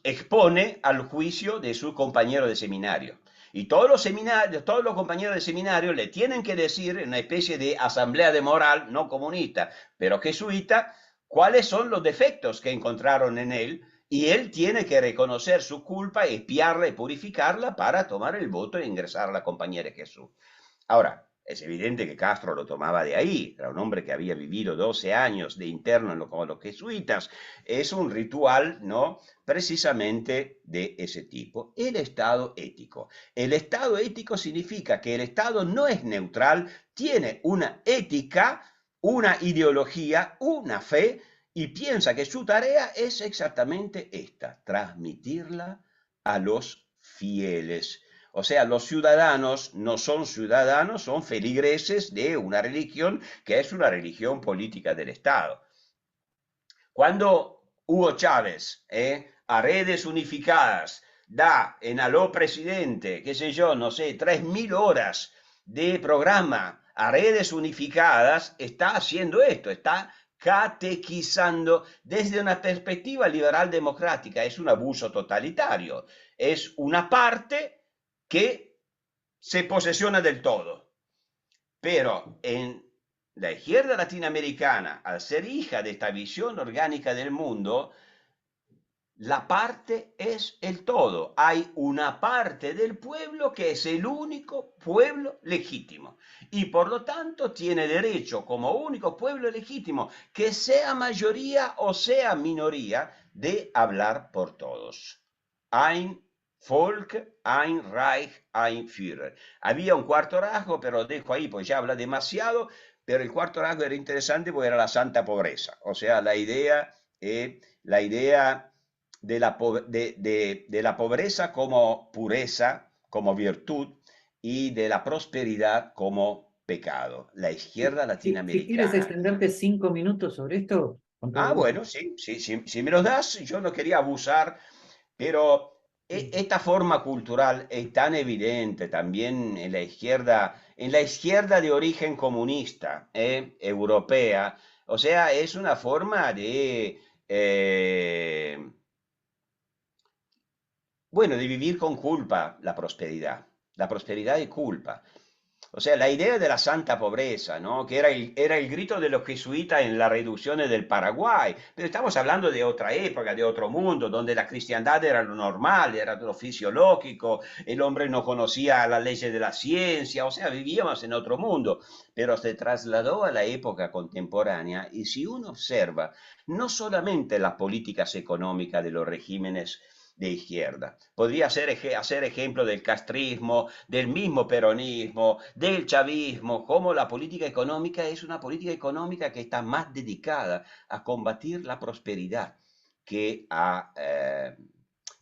expone al juicio de su compañero de seminario. Y todos los compañeros de seminario le tienen que decir, en una especie de asamblea de moral, no comunista, pero jesuita, cuáles son los defectos que encontraron en él, y él tiene que reconocer su culpa, expiarla y purificarla para tomar el voto e ingresar a la Compañía de Jesús. Ahora, es evidente que Castro lo tomaba de ahí. Era un hombre que había vivido 12 años de interno con los jesuitas. Es un ritual, ¿no?, precisamente de ese tipo. El Estado ético. El Estado ético significa que el Estado no es neutral, tiene una ética, una ideología, una fe, y piensa que su tarea es exactamente esta: transmitirla a los fieles. O sea, los ciudadanos no son ciudadanos, son feligreses de una religión que es una religión política del Estado. Cuando Hugo Chávez, a Redes Unificadas, da en aló presidente, qué sé yo, no sé, 3.000 horas de programa a Redes Unificadas, está haciendo esto, está catequizando desde una perspectiva liberal democrática. Es un abuso totalitario, es una parte que se posesiona del todo. Pero en la izquierda latinoamericana, al ser hija de esta visión orgánica del mundo, la parte es el todo. Hay una parte del pueblo que es el único pueblo legítimo y por lo tanto tiene derecho, como único pueblo legítimo, que sea mayoría o sea minoría, de hablar por todos. Ein Volk, ein Reich, ein Führer. Había un cuarto rasgo, pero lo dejo ahí, pues ya habla demasiado, pero el cuarto rasgo era interesante porque era la santa pobreza. O sea, la idea de la pobreza como pureza, como virtud, y de la prosperidad como pecado. La izquierda Si quieres latinoamericana. extenderte 5 minutos sobre esto, con todo gusto. Bueno, sí, sí, sí, si me los das, yo no quería abusar, pero esta forma cultural es tan evidente también en la izquierda de origen comunista, europea. O sea, es una forma bueno, de vivir con culpa la prosperidad y culpa. O sea, la idea de la santa pobreza, ¿no? Que era el grito de los jesuitas en las reducciones del Paraguay. Pero estamos hablando de otra época, de otro mundo, donde la cristiandad era lo normal, era lo fisiológico, el hombre no conocía las leyes de la ciencia, o sea, vivíamos en otro mundo. Pero se trasladó a la época contemporánea y si uno observa no solamente las políticas económicas de los regímenes de izquierda. Podría hacer ejemplo del castrismo, del mismo peronismo, del chavismo, como la política económica es una política económica que está más dedicada a combatir la prosperidad que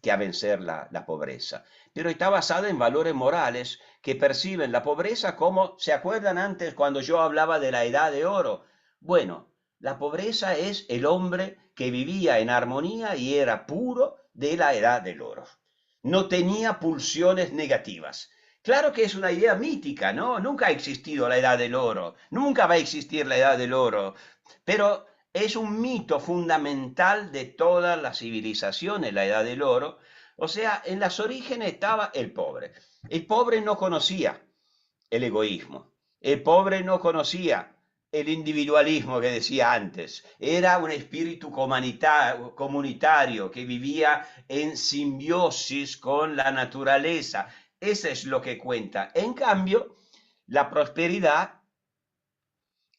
que a vencer la pobreza. Pero está basada en valores morales que perciben la pobreza como, ¿se acuerdan antes cuando yo hablaba de la edad de oro? Bueno, la pobreza es el hombre que vivía en armonía y era puro de la edad del oro. No tenía pulsiones negativas. Claro que es una idea mítica, ¿no? Nunca ha existido la edad del oro, nunca va a existir la edad del oro, pero es un mito fundamental de todas las civilizaciones, la edad del oro. O sea, en los orígenes estaba el pobre. El pobre no conocía el egoísmo. El pobre no conocía el individualismo que decía antes. Era un espíritu comunitario que vivía en simbiosis con la naturaleza. Eso es lo que cuenta. En cambio, la prosperidad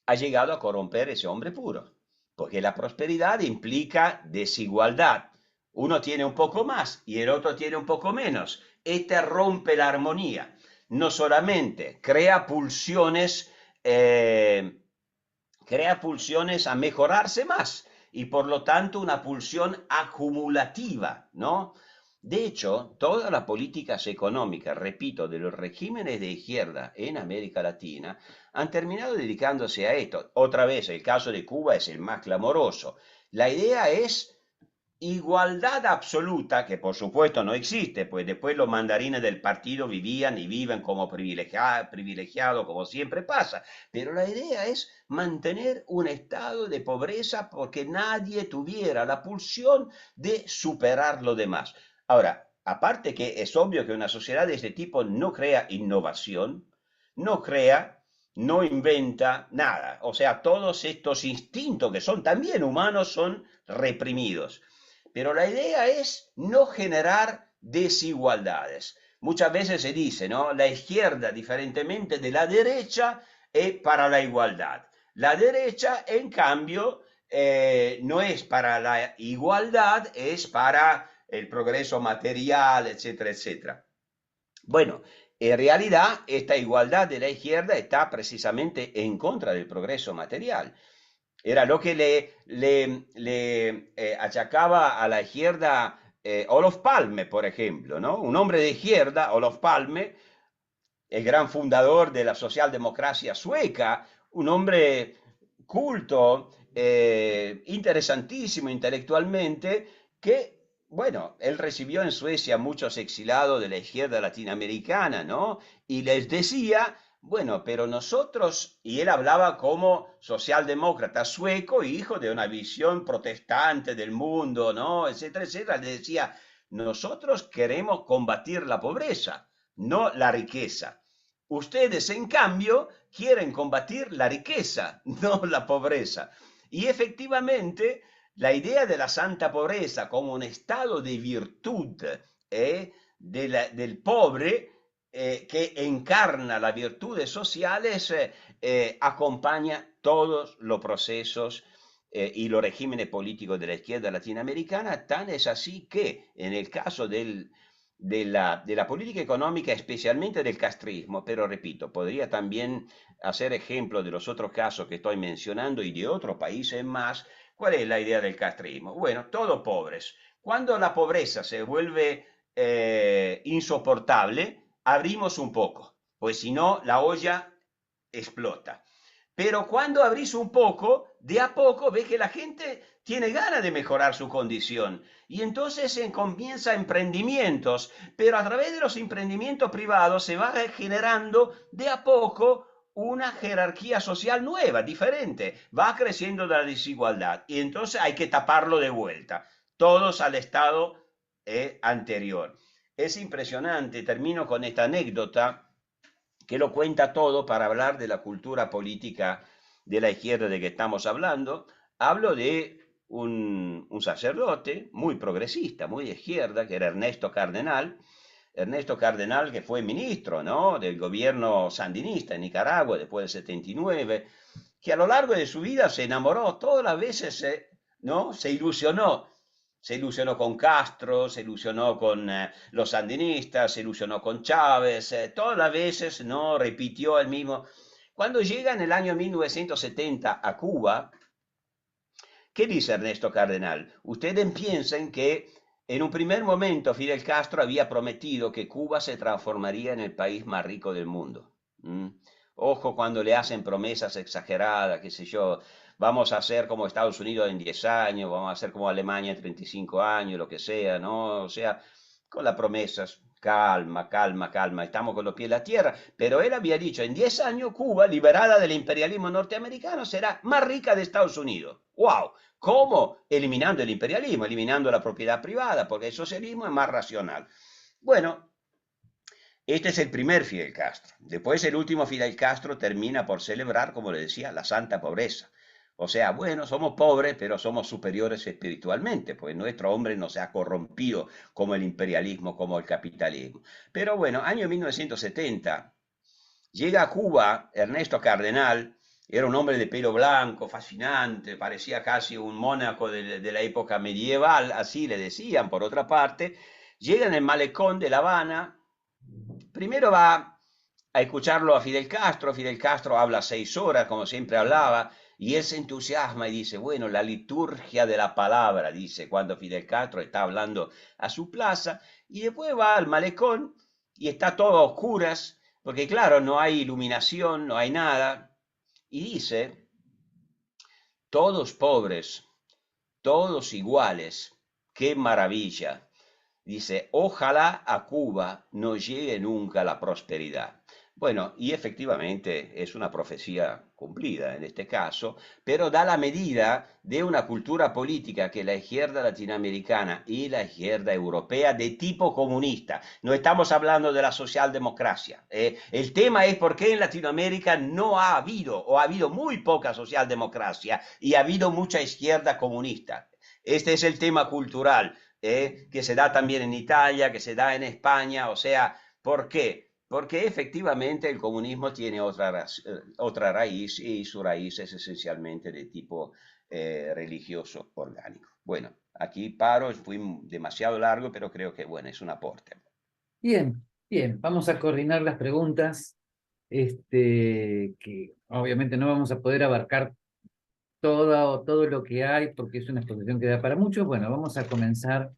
ha llegado a corromper ese hombre puro, porque la prosperidad implica desigualdad. Uno tiene un poco más y el otro tiene un poco menos. Este rompe la armonía. No solamente crea pulsiones a mejorarse más y por lo tanto una pulsión acumulativa, ¿no? De hecho, todas las políticas económicas, repito, de los regímenes de izquierda en América Latina han terminado dedicándose a esto. Otra vez, el caso de Cuba es el más clamoroso. La idea es igualdad absoluta, que por supuesto no existe, pues después los mandarines del partido vivían y viven como privilegiados, como siempre pasa. Pero la idea es mantener un estado de pobreza porque nadie tuviera la pulsión de superar lo demás. Ahora, aparte que es obvio que una sociedad de este tipo no crea innovación, no crea, no inventa nada. O sea, todos estos instintos que son también humanos son reprimidos. Pero la idea es no generar desigualdades. Muchas veces se dice, ¿no? La izquierda, diferentemente de la derecha, es para la igualdad. La derecha, en cambio, no es para la igualdad, es para el progreso material, etcétera, etcétera. Bueno, en realidad esta igualdad de la izquierda está precisamente en contra del progreso material. Era lo que le achacaba a la izquierda Olof Palme, por ejemplo, ¿no? Un hombre de izquierda, Olof Palme, el gran fundador de la socialdemocracia sueca, un hombre culto, interesantísimo intelectualmente, que, bueno, él recibió en Suecia muchos exilados de la izquierda latinoamericana, ¿no? Y les decía, bueno, pero nosotros, y él hablaba como socialdemócrata sueco, hijo de una visión protestante del mundo, ¿no? Etcétera, etcétera, le decía, nosotros queremos combatir la pobreza, no la riqueza. Ustedes, en cambio, quieren combatir la riqueza, no la pobreza. Y efectivamente, la idea de la santa pobreza como un estado de virtud del pobre que encarna las virtudes sociales acompaña todos los procesos y los regímenes políticos de la izquierda latinoamericana, tan es así que en el caso de la política económica, especialmente del castrismo, pero repito, podría también hacer ejemplo de los otros casos que estoy mencionando y de otros países más. ¿Cuál es la idea del castrismo? Bueno, todos pobres. Cuando la pobreza se vuelve insoportable, abrimos un poco, pues si no, la olla explota. Pero cuando abrís un poco, de a poco ves que la gente tiene ganas de mejorar su condición. Y entonces se comienza emprendimientos, pero a través de los emprendimientos privados se va generando de a poco una jerarquía social nueva, diferente. Va creciendo la desigualdad y entonces hay que taparlo de vuelta. Todos al estado anterior. Es impresionante, termino con esta anécdota que lo cuenta todo para hablar de la cultura política de la izquierda de que estamos hablando. Hablo de un sacerdote muy progresista, muy de izquierda, que era Ernesto Cardenal, que fue ministro, ¿no?, del gobierno sandinista en Nicaragua después del 79, que a lo largo de su vida se enamoró todas las veces, ¿no? Se ilusionó con Castro, se ilusionó con los sandinistas, se ilusionó con Chávez, todas las veces no repitió el mismo. Cuando llega en el año 1970 a Cuba, ¿qué dice Ernesto Cardenal? Ustedes piensen que en un primer momento Fidel Castro había prometido que Cuba se transformaría en el país más rico del mundo. ¿Mm? Ojo cuando le hacen promesas exageradas, qué sé yo, vamos a ser como Estados Unidos en 10 años, vamos a ser como Alemania en 35 años, lo que sea, ¿no? O sea, con las promesas, calma, calma, calma, estamos con los pies en la tierra, pero él había dicho, en 10 años Cuba, liberada del imperialismo norteamericano, será más rica de Estados Unidos. ¡Wow! ¿Cómo? Eliminando el imperialismo, eliminando la propiedad privada, porque el socialismo es más racional. Bueno, este es el primer Fidel Castro. Después el último Fidel Castro termina por celebrar, como le decía, la santa pobreza. O sea, bueno, somos pobres, pero somos superiores espiritualmente, pues nuestro hombre no se ha corrompido como el imperialismo, como el capitalismo. Pero bueno, año 1970, llega a Cuba Ernesto Cardenal, era un hombre de pelo blanco, fascinante, parecía casi un mónaco de la época medieval, así le decían por otra parte. Llega en el malecón de La Habana, primero va a escucharlo a Fidel Castro habla 6 horas, como siempre hablaba, y él se entusiasma y dice, bueno, la liturgia de la palabra, dice, cuando Fidel Castro está hablando a su plaza, y después va al malecón y está todo a oscuras, porque claro, no hay iluminación, no hay nada, y dice, todos pobres, todos iguales, qué maravilla. Dice, ojalá a Cuba no llegue nunca la prosperidad. Bueno, y efectivamente es una profecía cumplida en este caso, pero da la medida de una cultura política que la izquierda latinoamericana y la izquierda europea de tipo comunista. No estamos hablando de la socialdemocracia. El tema es por qué en Latinoamérica no ha habido o ha habido muy poca socialdemocracia y ha habido mucha izquierda comunista. Este es el tema cultural que se da también en Italia, que se da en España. O sea, ¿por qué? Porque efectivamente el comunismo tiene otra raíz y su raíz es esencialmente de tipo religioso orgánico. Bueno, aquí paro, fui demasiado largo, pero creo que bueno, es un aporte. Bien, bien, vamos a coordinar las preguntas, que obviamente no vamos a poder abarcar todo lo que hay porque es una exposición que da para mucho. Bueno, vamos a comenzar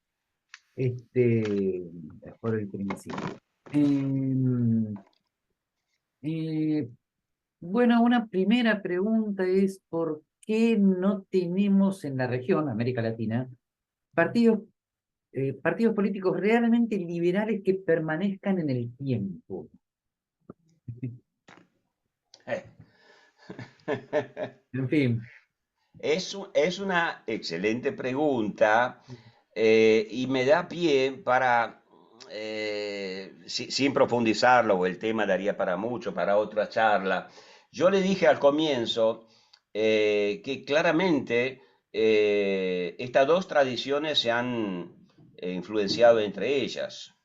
este, por el principio. Eh, bueno, una primera pregunta es ¿por qué no tenemos en la región, América Latina, partidos, partidos políticos realmente liberales que permanezcan en el tiempo? Eh. En fin. Es una excelente pregunta y me da pie para, sin profundizarlo, o el tema daría para mucho, para otra charla. Yo le dije al comienzo que claramente estas dos tradiciones se han influenciado entre ellas.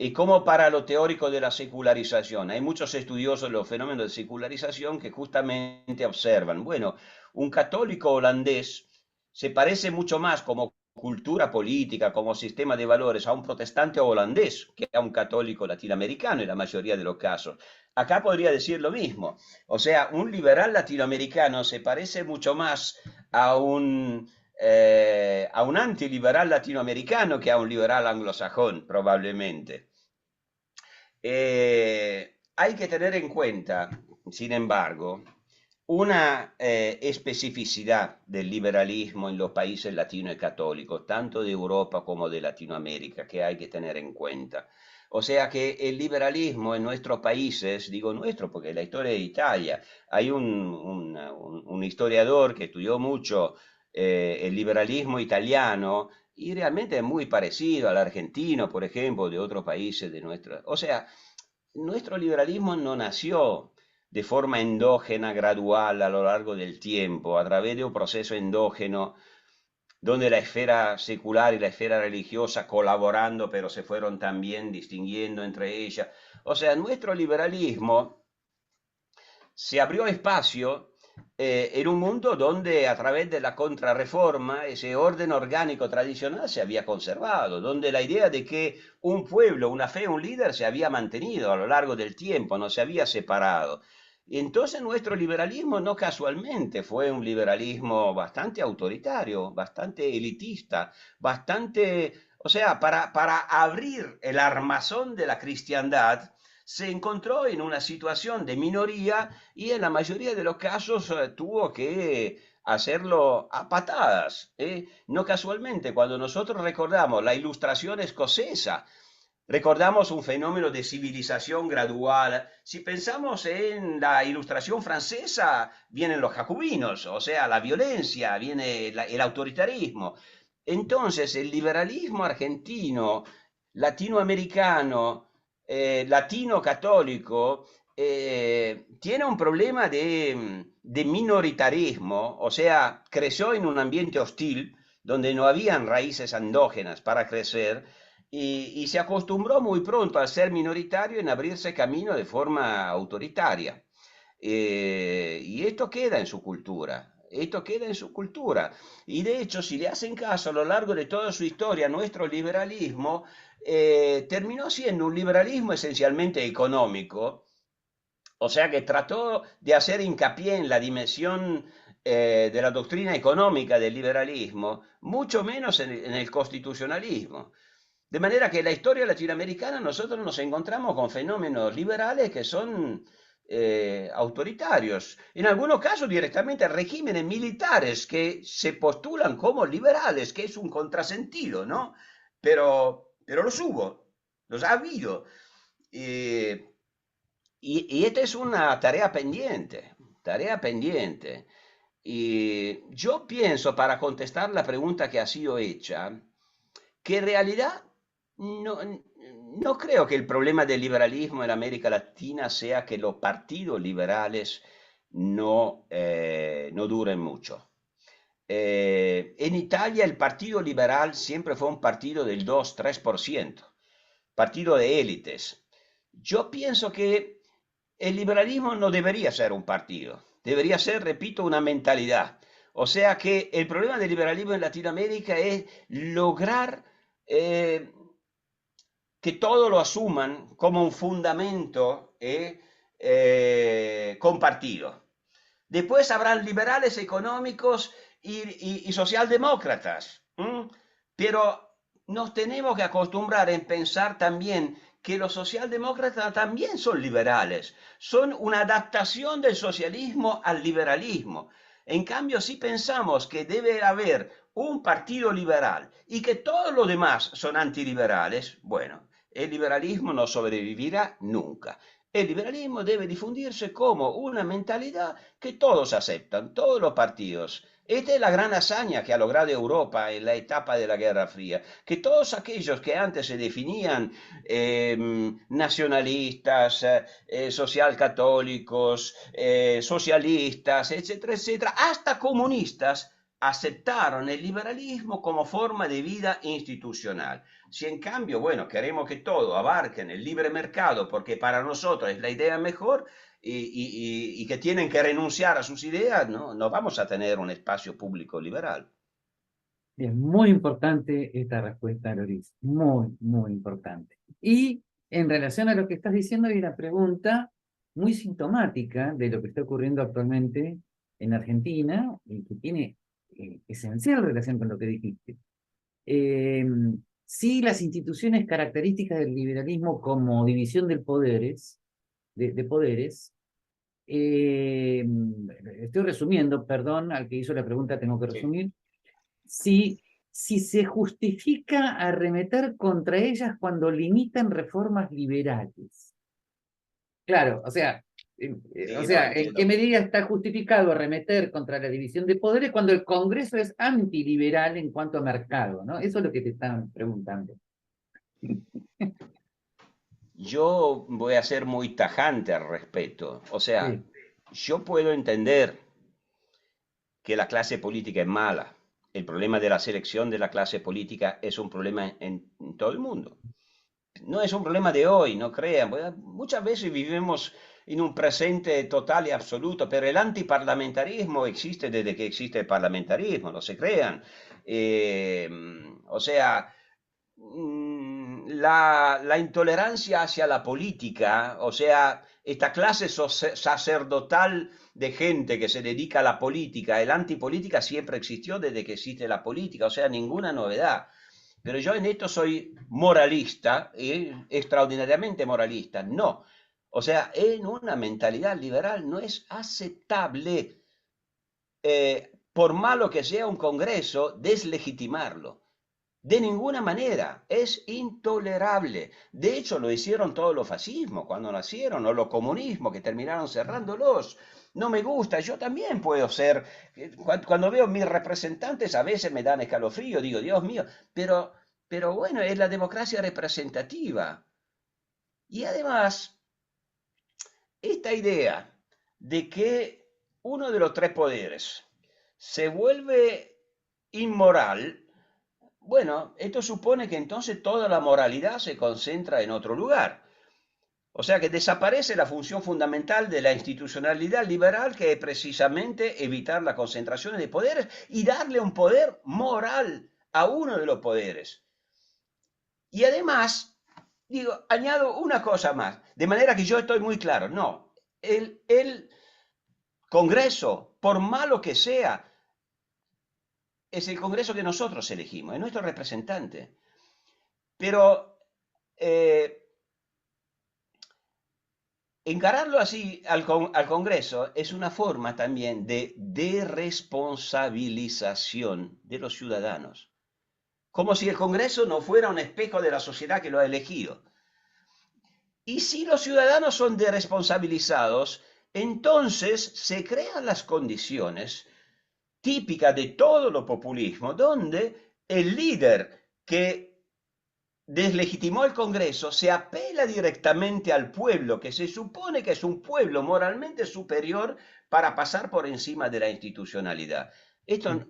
Y como para lo teórico de la secularización, hay muchos estudiosos de los fenómenos de secularización que justamente observan, bueno, un católico holandés se parece mucho más como cultura política, como sistema de valores, a un protestante holandés que a un católico latinoamericano en la mayoría de los casos. Acá podría decir lo mismo. O sea, un liberal latinoamericano se parece mucho más a un antiliberal latinoamericano que a un liberal anglosajón, probablemente. Hay que tener en cuenta, sin embargo, una especificidad del liberalismo en los países latinos y católicos, tanto de Europa como de Latinoamérica, que hay que tener en cuenta. O sea que el liberalismo en nuestros países, digo nuestro porque la historia de Italia, hay un historiador que estudió mucho el liberalismo italiano y realmente es muy parecido al argentino, por ejemplo, de otros países de nuestra. O sea, nuestro liberalismo no nació de forma endógena, gradual, a lo largo del tiempo, a través de un proceso endógeno, donde la esfera secular y la esfera religiosa colaborando, pero se fueron también distinguiendo entre ellas. O sea, nuestro liberalismo se abrió espacio en un mundo donde a través de la contrarreforma ese orden orgánico tradicional se había conservado, donde la idea de que un pueblo, una fe, un líder se había mantenido a lo largo del tiempo, no se había separado. Y entonces nuestro liberalismo no casualmente fue un liberalismo bastante autoritario, bastante elitista, bastante, o sea, para abrir el armazón de la cristiandad, se encontró en una situación de minoría y en la mayoría de los casos tuvo que hacerlo a patadas. No casualmente, cuando nosotros recordamos la ilustración escocesa, recordamos un fenómeno de civilización gradual. Si pensamos en la ilustración francesa, vienen los jacobinos, o sea, la violencia, viene el autoritarismo. Entonces, el liberalismo argentino, latinoamericano, latino católico, tiene un problema de minoritarismo, o sea, creció en un ambiente hostil donde no habían raíces endógenas para crecer y se acostumbró muy pronto al ser minoritario en abrirse camino de forma autoritaria. Y esto queda en su cultura. Esto queda en su cultura. Y de hecho, si le hacen caso a lo largo de toda su historia, nuestro liberalismo terminó siendo un liberalismo esencialmente económico, o sea que trató de hacer hincapié en la dimensión de la doctrina económica del liberalismo, mucho menos en el constitucionalismo. De manera que en la historia latinoamericana nosotros nos encontramos con fenómenos liberales que son autoritarios, en algunos casos directamente regímenes militares que se postulan como liberales, que es un contrasentido, ¿no? Pero los hubo, los ha habido. Eh, y esta es una tarea pendiente, tarea pendiente. Y yo pienso, para contestar la pregunta que ha sido hecha, que en realidad no, no creo que el problema del liberalismo en América Latina sea que los partidos liberales no duren mucho. En Italia el Partido Liberal siempre fue un partido del 2-3%, partido de élites. Yo pienso que el liberalismo no debería ser un partido, debería ser, repito, una mentalidad. O sea que el problema del liberalismo en Latinoamérica es lograr eh, que todo lo asuman como un fundamento compartido. Después habrán liberales económicos y socialdemócratas, ¿m? Pero nos tenemos que acostumbrar en pensar también que los socialdemócratas también son liberales, son una adaptación del socialismo al liberalismo. En cambio, si pensamos que debe haber un partido liberal y que todos los demás son antiliberales, bueno, el liberalismo no sobrevivirá nunca. El liberalismo debe difundirse como una mentalidad que todos aceptan, todos los partidos. Esta es la gran hazaña que ha logrado Europa en la etapa de la Guerra Fría, que todos aquellos que antes se definían nacionalistas, socialcatólicos, socialistas, etcétera, etcétera, hasta comunistas, aceptaron el liberalismo como forma de vida institucional. Si en cambio, bueno, queremos que todo abarquen el libre mercado porque para nosotros es la idea mejor y que tienen que renunciar a sus ideas, no, no vamos a tener un espacio público liberal. Es muy importante esta respuesta, Loris, muy, muy importante. Y en relación a lo que estás diciendo, hay una pregunta muy sintomática de lo que está ocurriendo actualmente en Argentina y que tiene esencial relación con lo que dijiste. Eh, si las instituciones características del liberalismo como división de poderes, eh, estoy resumiendo, perdón, al que hizo la pregunta tengo que Sí. resumir, si, si se justifica arremeter contra ellas cuando limitan reformas liberales. Claro, Sí, no, ¿en qué entiendo. medida está justificado arremeter contra la división de poderes cuando el Congreso es antiliberal en cuanto a mercado, ¿no? Eso es lo que te están preguntando. Yo voy a ser muy tajante al respecto. O sea, Sí, yo puedo entender que la clase política es mala. El problema de la selección de la clase política es un problema en todo el mundo. No es un problema de hoy, no crean. Muchas veces vivimos en un presente total y absoluto, pero el antiparlamentarismo existe desde que existe el parlamentarismo, no se crean. Eh, o sea, la intolerancia hacia la política, o sea, esta clase sacerdotal de gente que se dedica a la política, el antipolítica siempre existió desde que existe la política, o sea, ninguna novedad. Pero yo en esto soy moralista, extraordinariamente moralista. No. O sea, en una mentalidad liberal no es aceptable, por malo que sea un Congreso, deslegitimarlo. De ninguna manera, es intolerable. De hecho, lo hicieron todos los fascismos cuando nacieron, o los comunismos que terminaron cerrándolos. No me gusta, yo también puedo ser. Cuando veo mis representantes a veces me dan escalofrío, digo, Dios mío, pero bueno, es la democracia representativa. Y además, esta idea de que uno de los tres poderes se vuelve inmoral, bueno, esto supone que entonces toda la moralidad se concentra en otro lugar. O sea que desaparece la función fundamental de la institucionalidad liberal, que es precisamente evitar la concentración de poderes y darle un poder moral a uno de los poderes. Y además, digo, añado una cosa más, de manera que yo estoy muy claro, no, el Congreso, por malo que sea, es el Congreso que nosotros elegimos, es nuestro representante. Pero encararlo así al Congreso es una forma también de deresponsabilización de los ciudadanos, como si el Congreso no fuera un espejo de la sociedad que lo ha elegido. Y si los ciudadanos son deresponsabilizados, entonces se crean las condiciones típicas de todo lo populismo, donde el líder que deslegitimó el Congreso se apela directamente al pueblo, que se supone que es un pueblo moralmente superior, para pasar por encima de la institucionalidad. Esto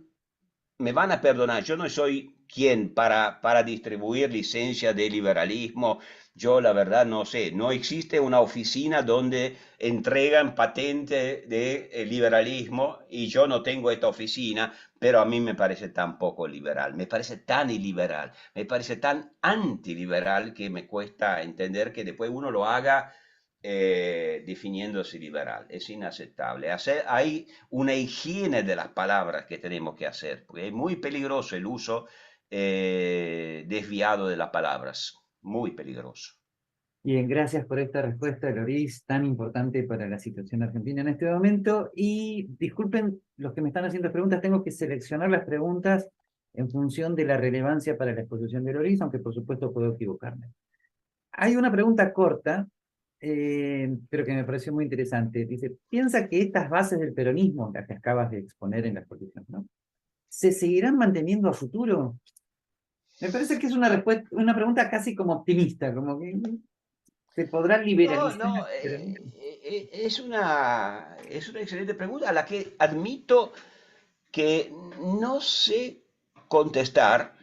me van a perdonar, yo no soy quien para distribuir licencias de liberalismo. Yo la verdad no sé, no existe una oficina donde entregan patente de liberalismo y yo no tengo esta oficina, pero a mí me parece tan poco liberal, me parece tan iliberal, me parece tan antiliberal que me cuesta entender que después uno lo haga definiéndose liberal. Es inaceptable. Hay una higiene de las palabras que tenemos que hacer, porque es muy peligroso el uso desviado de las palabras, muy peligroso. Bien, gracias por esta respuesta, Loris, tan importante para la situación argentina en este momento. Y disculpen los que me están haciendo preguntas, tengo que seleccionar las preguntas en función de la relevancia para la exposición de Loris, aunque por supuesto puedo equivocarme. Hay una pregunta corta, pero que me pareció muy interesante. Dice, ¿piensa que estas bases del peronismo, las que acabas de exponer en la exposición, ¿no? ¿Se seguirán manteniendo a futuro? Me parece que es una respuesta, una pregunta casi como optimista, como que se podrá No, liberalizar no, el peronismo. es una excelente pregunta a la que admito que no sé contestar,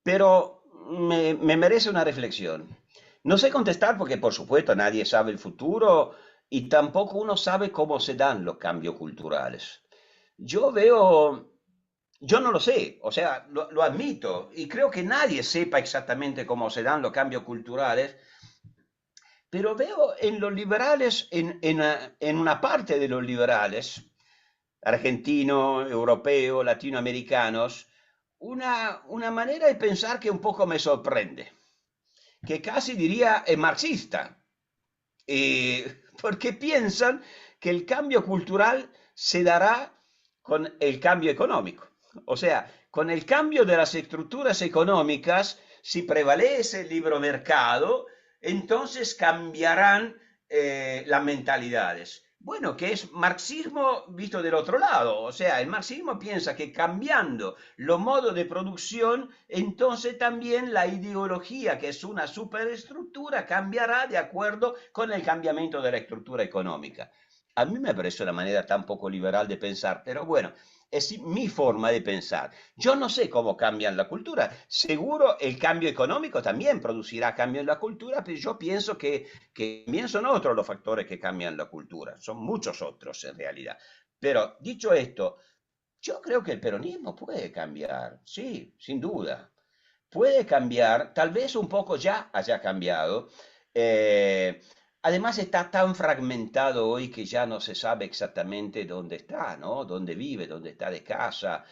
pero me merece una reflexión. No sé contestar porque, por supuesto, nadie sabe el futuro y tampoco uno sabe cómo se dan los cambios culturales. Yo veo, yo no lo sé, o sea, lo admito y creo que nadie sepa exactamente cómo se dan los cambios culturales, pero veo en los liberales, en una parte de los liberales, argentino, europeo, latinoamericanos, una manera de pensar que un poco me sorprende, que casi diría es marxista, porque piensan que el cambio cultural se dará con el cambio económico. O sea, con el cambio de las estructuras económicas, si prevalece el libre mercado, entonces cambiarán las mentalidades. Bueno, que es marxismo visto del otro lado. O sea, el marxismo piensa que cambiando los modos de producción, entonces también la ideología, que es una superestructura, cambiará de acuerdo con el cambiamiento de la estructura económica. A mí me parece una manera tan poco liberal de pensar, pero bueno, es mi forma de pensar. Yo no sé cómo cambian la cultura. Seguro el cambio económico también producirá cambio en la cultura, pero yo pienso que también son otros los factores que cambian la cultura. Son muchos otros en realidad. Pero dicho esto, yo creo que el peronismo puede cambiar, sí, sin duda. Puede cambiar, tal vez un poco ya haya cambiado. eh, Además está tan fragmentado hoy que ya no se sabe exactamente dónde está, ¿no? Dónde vive, dónde está de casa.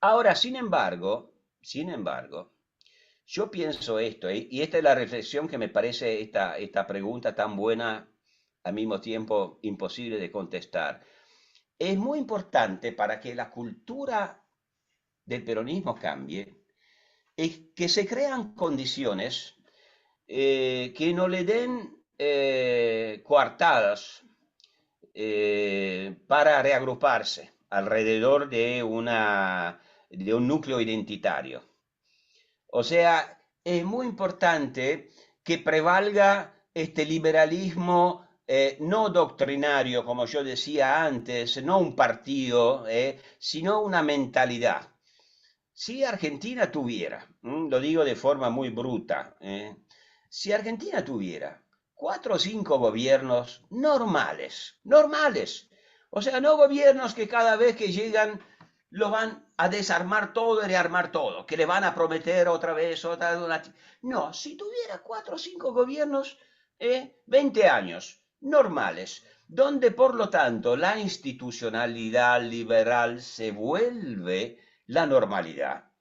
Ahora, sin embargo, yo pienso esto, y esta es la reflexión que me parece esta pregunta tan buena, al mismo tiempo imposible de contestar. Es muy importante para que la cultura del peronismo cambie, es que se crean condiciones que no le den coartadas para reagruparse alrededor de un núcleo identitario. O sea, es muy importante que prevalga este liberalismo no doctrinario, como yo decía antes, no un partido, sino una mentalidad. Si Argentina tuviera, lo digo de forma muy bruta, si Argentina tuviera 4 o 5 gobiernos normales, normales, o sea, no gobiernos que cada vez que llegan lo van a desarmar todo y rearmar todo, que le van a prometer otra vez, No, si tuviera 4 o 5 gobiernos, 20 años, normales, donde por lo tanto la institucionalidad liberal se vuelve la normalidad.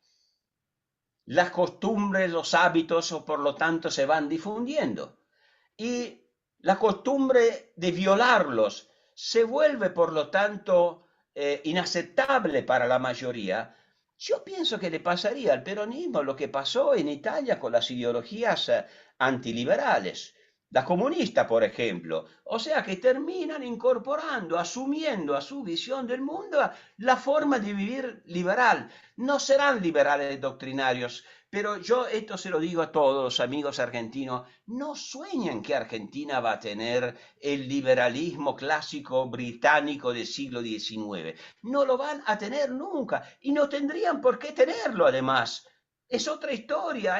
Las costumbres, los hábitos, por lo tanto, se van difundiendo. Y la costumbre de violarlos se vuelve, por lo tanto, inaceptable para la mayoría. Yo pienso que le pasaría al peronismo lo que pasó en Italia con las ideologías antiliberales, la comunista, por ejemplo. O sea, que terminan incorporando, asumiendo a su visión del mundo la forma de vivir liberal. No serán liberales doctrinarios, pero yo esto se lo digo a todos los amigos argentinos, no sueñen que Argentina va a tener el liberalismo clásico británico del siglo XIX. No lo van a tener nunca y no tendrían por qué tenerlo además. Es otra historia,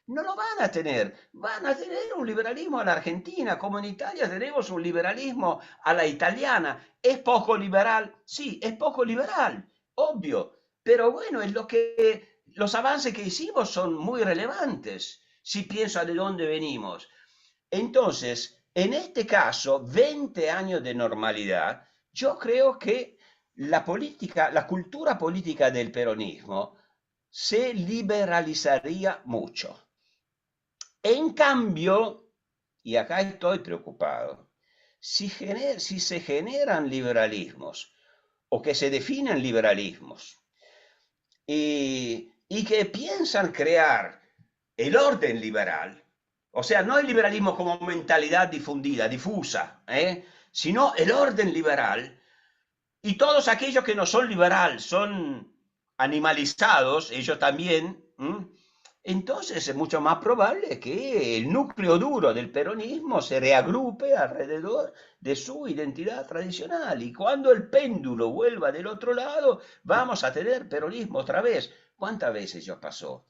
no lo van a tener. Van a tener un liberalismo a la Argentina, como en Italia tenemos un liberalismo a la italiana. ¿Es poco liberal? Sí, es poco liberal, obvio. Pero bueno, es lo que los avances que hicimos son muy relevantes si pienso de dónde venimos. Entonces, en este caso, 20 años de normalidad, yo creo que la política, la cultura política del peronismo se liberalizaría mucho. En cambio, y acá estoy preocupado, si se generan liberalismos o que se definen liberalismos y que piensan crear el orden liberal, o sea, no el liberalismo como mentalidad difundida, difusa, sino el orden liberal, y todos aquellos que no son liberal son animalizados, ellos también, entonces es mucho más probable que el núcleo duro del peronismo se reagrupe alrededor de su identidad tradicional. Y cuando el péndulo vuelva del otro lado, vamos a tener peronismo otra vez. ¿Cuántas veces ya pasó?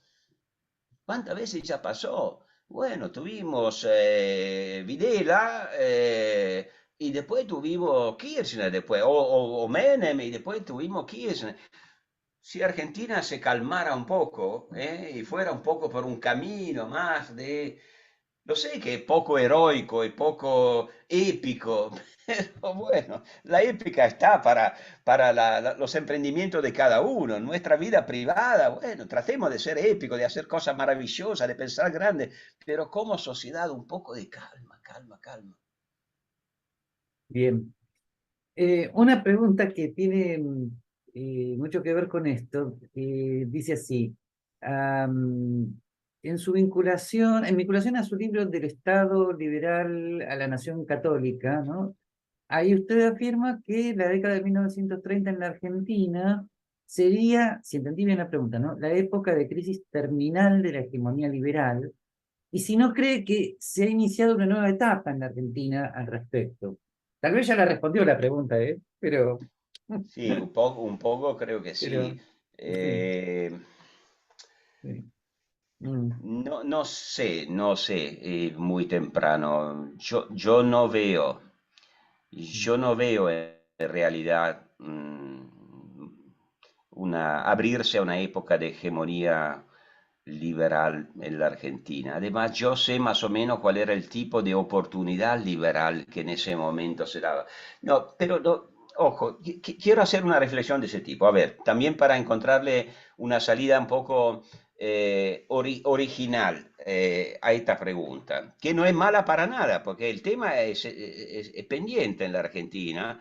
¿Cuántas veces ya pasó? Bueno, tuvimos Videla y después tuvimos Kirchner, después, o Menem y después tuvimos Kirchner. Si Argentina se calmara un poco y fuera un poco por un camino más de, lo sé que es poco heroico y poco épico, pero bueno, la épica está para los emprendimientos de cada uno. En nuestra vida privada, bueno, tratemos de ser épicos, de hacer cosas maravillosas, de pensar grande, pero como sociedad un poco de calma, calma, calma. Bien. Una pregunta que tiene mucho que ver con esto, dice así, en vinculación a su libro del Estado liberal a la nación católica, ¿no? Ahí usted afirma que la década de 1930 en la Argentina sería, si entendí bien la pregunta, ¿no? La época de crisis terminal de la hegemonía liberal, y si no cree que se ha iniciado una nueva etapa en la Argentina al respecto. Tal vez ya la respondió la pregunta, ¿eh? Sí, un poco creo que sí. Pero, sí, Eh, sí. Mm, no, no sé, no sé, muy temprano. Yo no veo en realidad abrirse a una época de hegemonía liberal en la Argentina. Además, yo sé más o menos cuál era el tipo de oportunidad liberal que en ese momento se daba. No, pero no, ojo, quiero hacer una reflexión de ese tipo. A ver, también para encontrarle una salida un poco original a esta pregunta, que no es mala para nada, porque el tema es pendiente en la Argentina.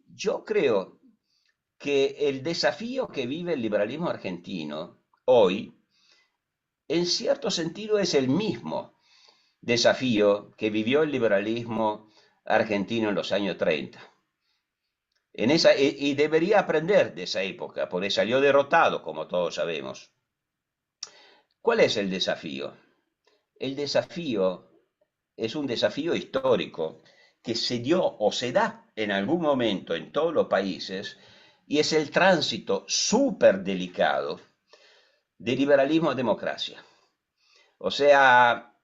Yo creo que el desafío que vive el liberalismo argentino hoy, en cierto sentido, es el mismo desafío que vivió el liberalismo argentino en los años 30. Y debería aprender de esa época, porque salió derrotado, como todos sabemos. ¿Cuál es el desafío? El desafío es un desafío histórico que se dio o se da en algún momento en todos los países y es el tránsito súper delicado de liberalismo a democracia. O sea,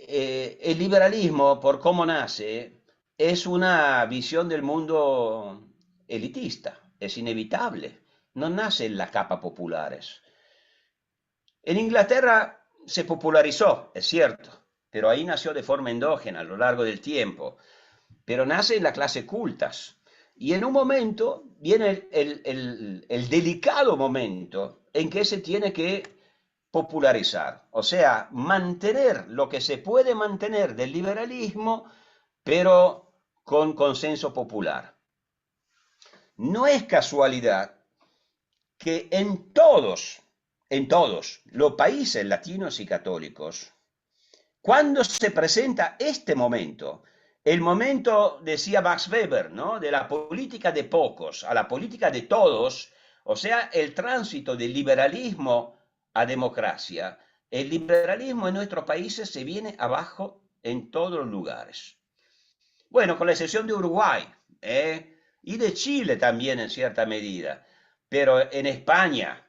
el liberalismo, por cómo nace, es una visión del mundo elitista, es inevitable, no nace en las capas populares. En Inglaterra se popularizó, es cierto, pero ahí nació de forma endógena a lo largo del tiempo, pero nace en las clases cultas. Y en un momento viene el delicado momento en que se tiene que popularizar, o sea, mantener lo que se puede mantener del liberalismo, pero con consenso popular. No es casualidad que en todos los países latinos y católicos, cuando se presenta este momento, el momento, decía Max Weber, ¿no? De la política de pocos a la política de todos, o sea, el tránsito del liberalismo a democracia, el liberalismo en nuestros países se viene abajo en todos los lugares. Bueno, con la excepción de Uruguay, y de Chile también en cierta medida, pero en España,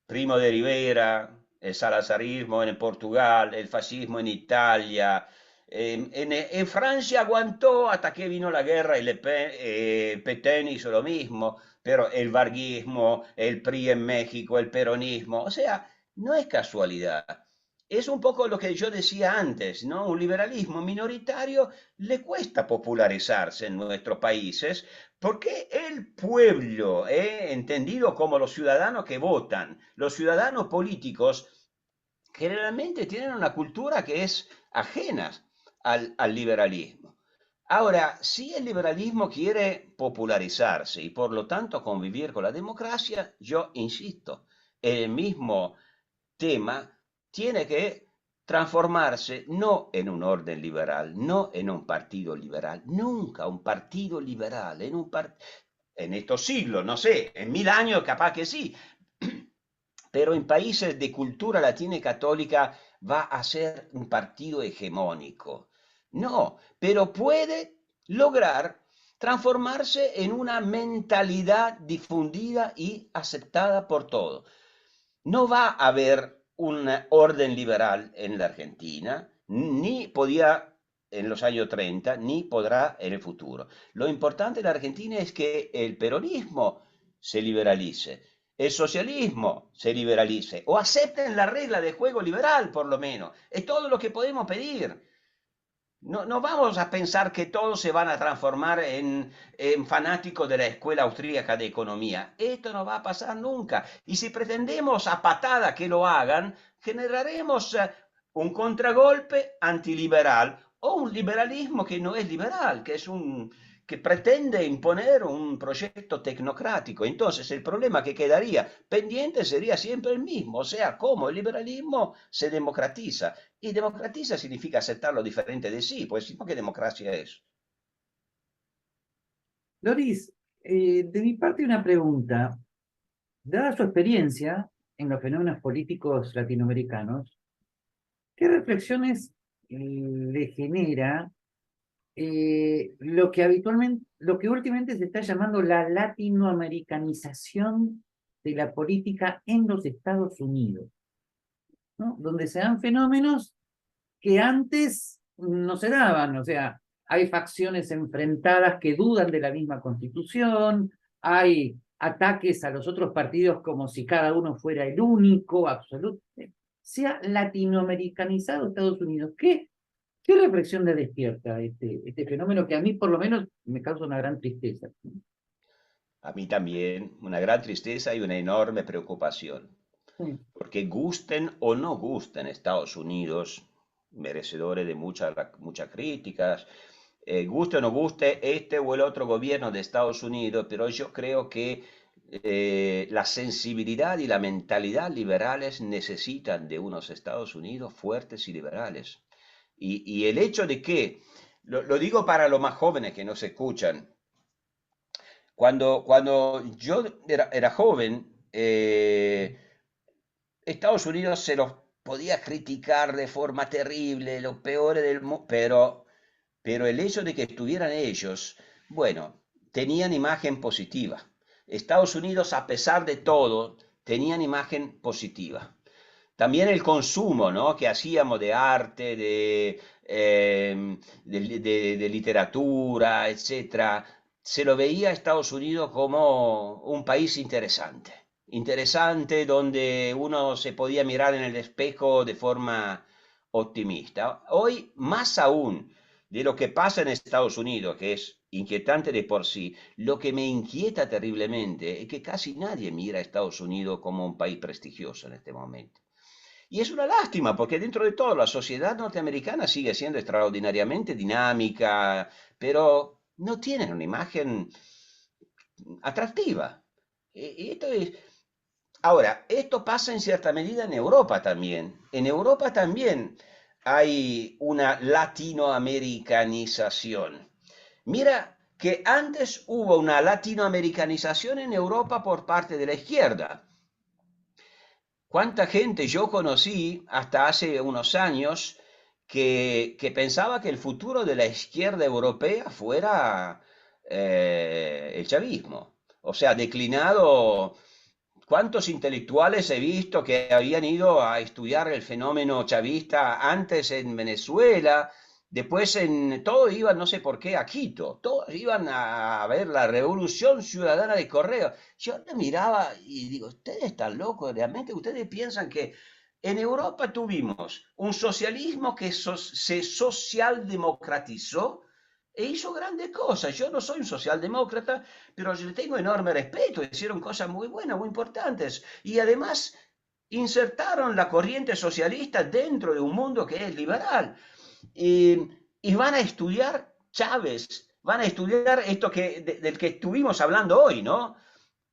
Primo de Rivera, el salazarismo en Portugal, el fascismo en Italia, en Francia aguantó hasta que vino la guerra y Pétain hizo lo mismo, pero el varguismo, el PRI en México, el peronismo, o sea, no es casualidad. Es un poco lo que yo decía antes, ¿no? Un liberalismo minoritario le cuesta popularizarse en nuestros países porque el pueblo, entendido como los ciudadanos que votan, los ciudadanos políticos, generalmente tienen una cultura que es ajena al liberalismo. Ahora, si el liberalismo quiere popularizarse y por lo tanto convivir con la democracia, yo insisto, el mismo tema tiene que transformarse no en un orden liberal, no en un partido liberal, nunca un partido liberal, en estos siglos, no sé, en 1000 años capaz que sí, pero en países de cultura latina y católica va a ser un partido hegemónico. No, pero puede lograr transformarse en una mentalidad difundida y aceptada por todos. No va a haber un orden liberal en la Argentina, ni podía en los años 30, ni podrá en el futuro. Lo importante en la Argentina es que el peronismo se liberalice, el socialismo se liberalice, o acepten la regla de juego liberal, por lo menos. Es todo lo que podemos pedir. No, no vamos a pensar que todos se van a transformar en fanáticos de la Escuela Austríaca de Economía. Esto no va a pasar nunca. Y si pretendemos a patada que lo hagan, generaremos un contragolpe antiliberal o un liberalismo que no es liberal, que pretende imponer un proyecto tecnocrático. Entonces, el problema que quedaría pendiente sería siempre el mismo, o sea, cómo el liberalismo se democratiza. Y democratiza significa aceptar lo diferente de sí, pues si no, ¿qué democracia es? Loris, de mi parte una pregunta. Dada su experiencia en los fenómenos políticos latinoamericanos, ¿qué reflexiones le genera lo que últimamente se está llamando la latinoamericanización de la política en los Estados Unidos, ¿no? Donde se dan fenómenos que antes no se daban, o sea, hay facciones enfrentadas que dudan de la misma constitución, hay ataques a los otros partidos como si cada uno fuera el único, absoluto. Se ha latinoamericanizado Estados Unidos. ¿Qué reflexión le despierta este fenómeno que a mí por lo menos me causa una gran tristeza? A mí también, una gran tristeza y una enorme preocupación, Sí. porque gusten o no gusten Estados Unidos, merecedores de muchas críticas, guste o no guste este o el otro gobierno de Estados Unidos, pero yo creo que la sensibilidad y la mentalidad liberales necesitan de unos Estados Unidos fuertes y liberales. Y el hecho de que, lo digo para los más jóvenes que nos escuchan, cuando yo era joven, Estados Unidos se los podía criticar de forma terrible, los peores del mundo, pero el hecho de que estuvieran ellos, bueno, tenían imagen positiva. Estados Unidos, a pesar de todo, tenían imagen positiva. También el consumo, ¿no?, que hacíamos de arte, de literatura, etcétera, se lo veía a Estados Unidos como un país interesante. Interesante donde uno se podía mirar en el espejo de forma optimista. Hoy, más aún de lo que pasa en Estados Unidos, que es inquietante de por sí, lo que me inquieta terriblemente es que casi nadie mira a Estados Unidos como un país prestigioso en este momento. Y es una lástima, porque dentro de todo la sociedad norteamericana sigue siendo extraordinariamente dinámica, pero no tienen una imagen atractiva. Esto es... Ahora, esto pasa en cierta medida en Europa también. En Europa también hay una latinoamericanización. Mira que antes hubo una latinoamericanización en Europa por parte de la izquierda. ¿Cuánta gente yo conocí hasta hace unos años que pensaba que el futuro de la izquierda europea fuera el chavismo? O sea, declinado. ¿Cuántos intelectuales he visto que habían ido a estudiar el fenómeno chavista antes en Venezuela? Después en todo iban, no sé por qué, a Quito. Todos iban a ver la Revolución Ciudadana de Correo. Yo le miraba y digo, ustedes están locos, realmente ustedes piensan que en Europa tuvimos un socialismo que se socialdemocratizó e hizo grandes cosas. Yo no soy un socialdemócrata, pero le tengo enorme respeto. Hicieron cosas muy buenas, muy importantes. Y además insertaron la corriente socialista dentro de un mundo que es liberal. Y van a estudiar Chávez, van a estudiar esto del que estuvimos hablando hoy, ¿no?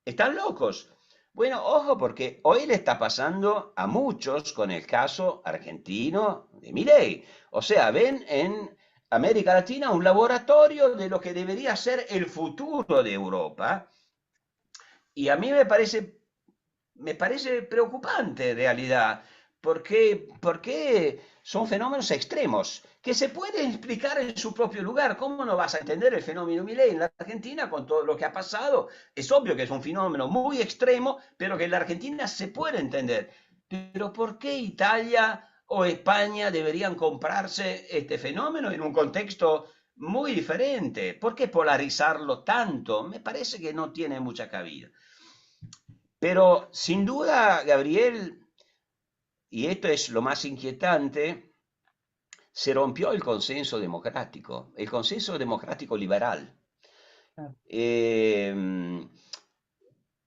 Están locos. Bueno, ojo, porque hoy le está pasando a muchos con el caso argentino de Milei. O sea, ven en América Latina un laboratorio de lo que debería ser el futuro de Europa. Y a mí me parece preocupante en realidad, porque son fenómenos extremos que se pueden explicar en su propio lugar. ¿Cómo no vas a entender el fenómeno Milei en la Argentina con todo lo que ha pasado? Es obvio que es un fenómeno muy extremo, pero que en la Argentina se puede entender. pero ¿por qué Italia o España deberían comprarse este fenómeno en un contexto muy diferente? ¿Por qué polarizarlo tanto? Me parece que no tiene mucha cabida. Pero sin duda, Gabriel, y esto es lo más inquietante, se rompió el consenso democrático liberal. Ah, Eh,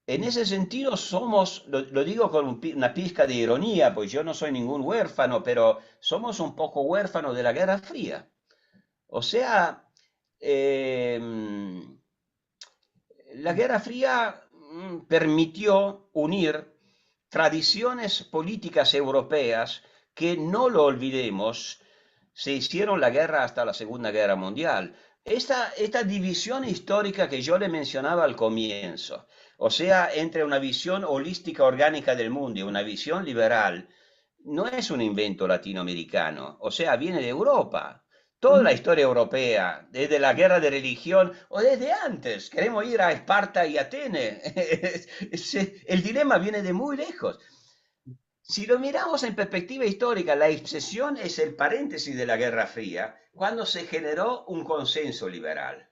en ese sentido somos, lo digo con una pizca de ironía, pues yo no soy ningún huérfano, pero somos un poco huérfanos de la Guerra Fría. O sea, eh, la Guerra Fría permitió unir tradiciones políticas europeas que, no lo olvidemos, se hicieron la guerra hasta la Segunda Guerra Mundial. Esta división histórica que yo le mencionaba al comienzo, o sea, entre una visión holística orgánica del mundo y una visión liberal, no es un invento latinoamericano, o sea, viene de Europa. Toda la ujú. historia europea, desde la guerra de religión o desde antes, queremos ir a Esparta y Atenas. El dilema viene de muy lejos. Si lo miramos en perspectiva histórica, la excepción es el paréntesis de la Guerra Fría, cuando se generó un consenso liberal,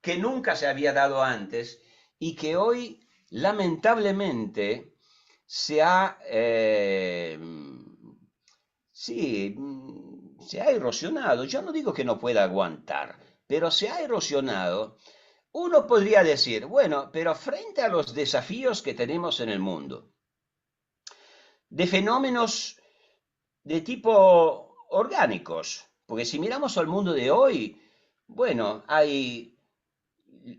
que nunca se había dado antes y que hoy, lamentablemente, se ha, sí, se ha erosionado. Yo no digo que no pueda aguantar, pero se ha erosionado. Uno podría decir, bueno, pero frente a los desafíos que tenemos en el mundo, de fenómenos de tipo orgánicos, porque si miramos al mundo de hoy, bueno, hay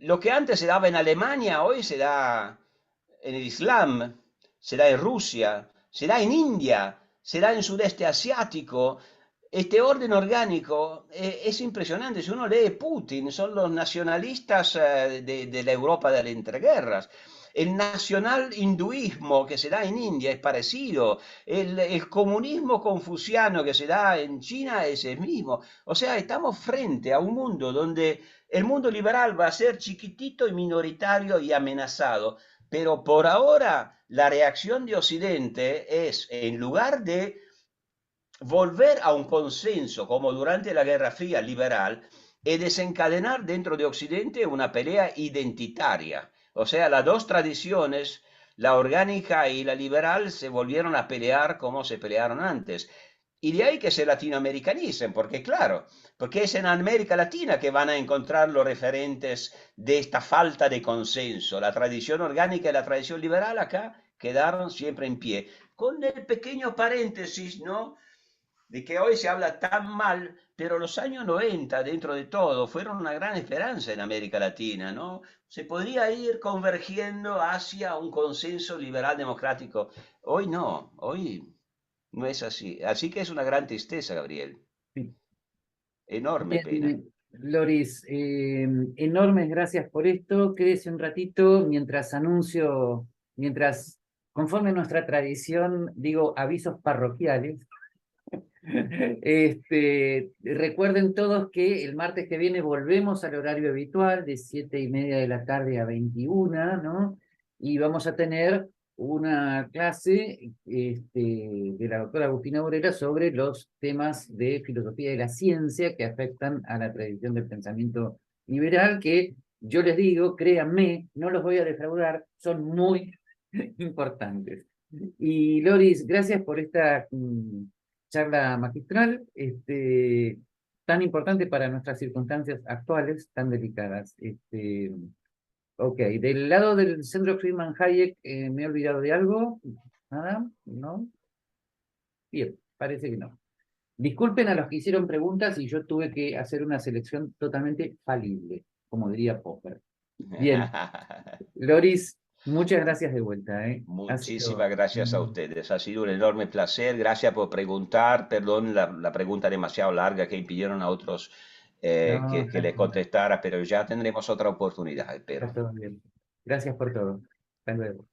lo que antes se daba en Alemania, hoy se da en el Islam, se da en Rusia, se da en India, se da en sudeste asiático. Este orden orgánico es impresionante. Si uno lee Putin, son los nacionalistas de la Europa de las entreguerras. El nacional hinduismo que se da en India es parecido. El comunismo confuciano que se da en China es el mismo. O sea, estamos frente a un mundo donde el mundo liberal va a ser chiquitito y minoritario y amenazado. Pero por ahora la reacción de Occidente es, en lugar de volver a un consenso como durante la Guerra Fría liberal, y desencadenar dentro de Occidente una pelea identitaria. O sea, las dos tradiciones, la orgánica y la liberal, se volvieron a pelear como se pelearon antes. Y de ahí que se latinoamericanicen, porque claro, porque es en América Latina que van a encontrar los referentes de esta falta de consenso. La tradición orgánica y la tradición liberal acá quedaron siempre en pie. Con el pequeño paréntesis, ¿no? De que hoy se habla tan mal, pero los años 90, dentro de todo, fueron una gran esperanza en América Latina, ¿no? Se podría ir convergiendo hacia un consenso liberal democrático. Hoy no, hoy no es así. Así que es una gran tristeza, Gabriel. Sí. Enorme pena. Bien, Loris, enormes gracias por esto. Quédese un ratito mientras anuncio, mientras, conforme nuestra tradición, digo avisos parroquiales. Recuerden todos que el martes que viene volvemos al horario habitual de 7:30 de la tarde a 21, ¿no? Y vamos a tener una clase de la doctora Agustina Borera sobre los temas de filosofía de la ciencia que afectan a la tradición del pensamiento liberal, que yo les digo, créanme, no los voy a defraudar, son muy importantes. Y Loris, gracias por esta charla magistral, tan importante para nuestras circunstancias actuales, tan delicadas. Ok, del lado del Centro Friedman Hayek, ¿me he olvidado de algo? ¿Nada? ¿No? Bien, parece que no. Disculpen a los que hicieron preguntas y yo tuve que hacer una selección totalmente falible, como diría Popper. Bien, Loris, muchas gracias de vuelta, ¿eh? Ha Muchísimas sido... gracias a ustedes. Ha sido un enorme placer. Gracias por preguntar. Perdón la pregunta demasiado larga que impidieron a otros No, que está les contestara, pero ya tendremos otra oportunidad, espero. todo bien. Gracias por todo. Hasta luego.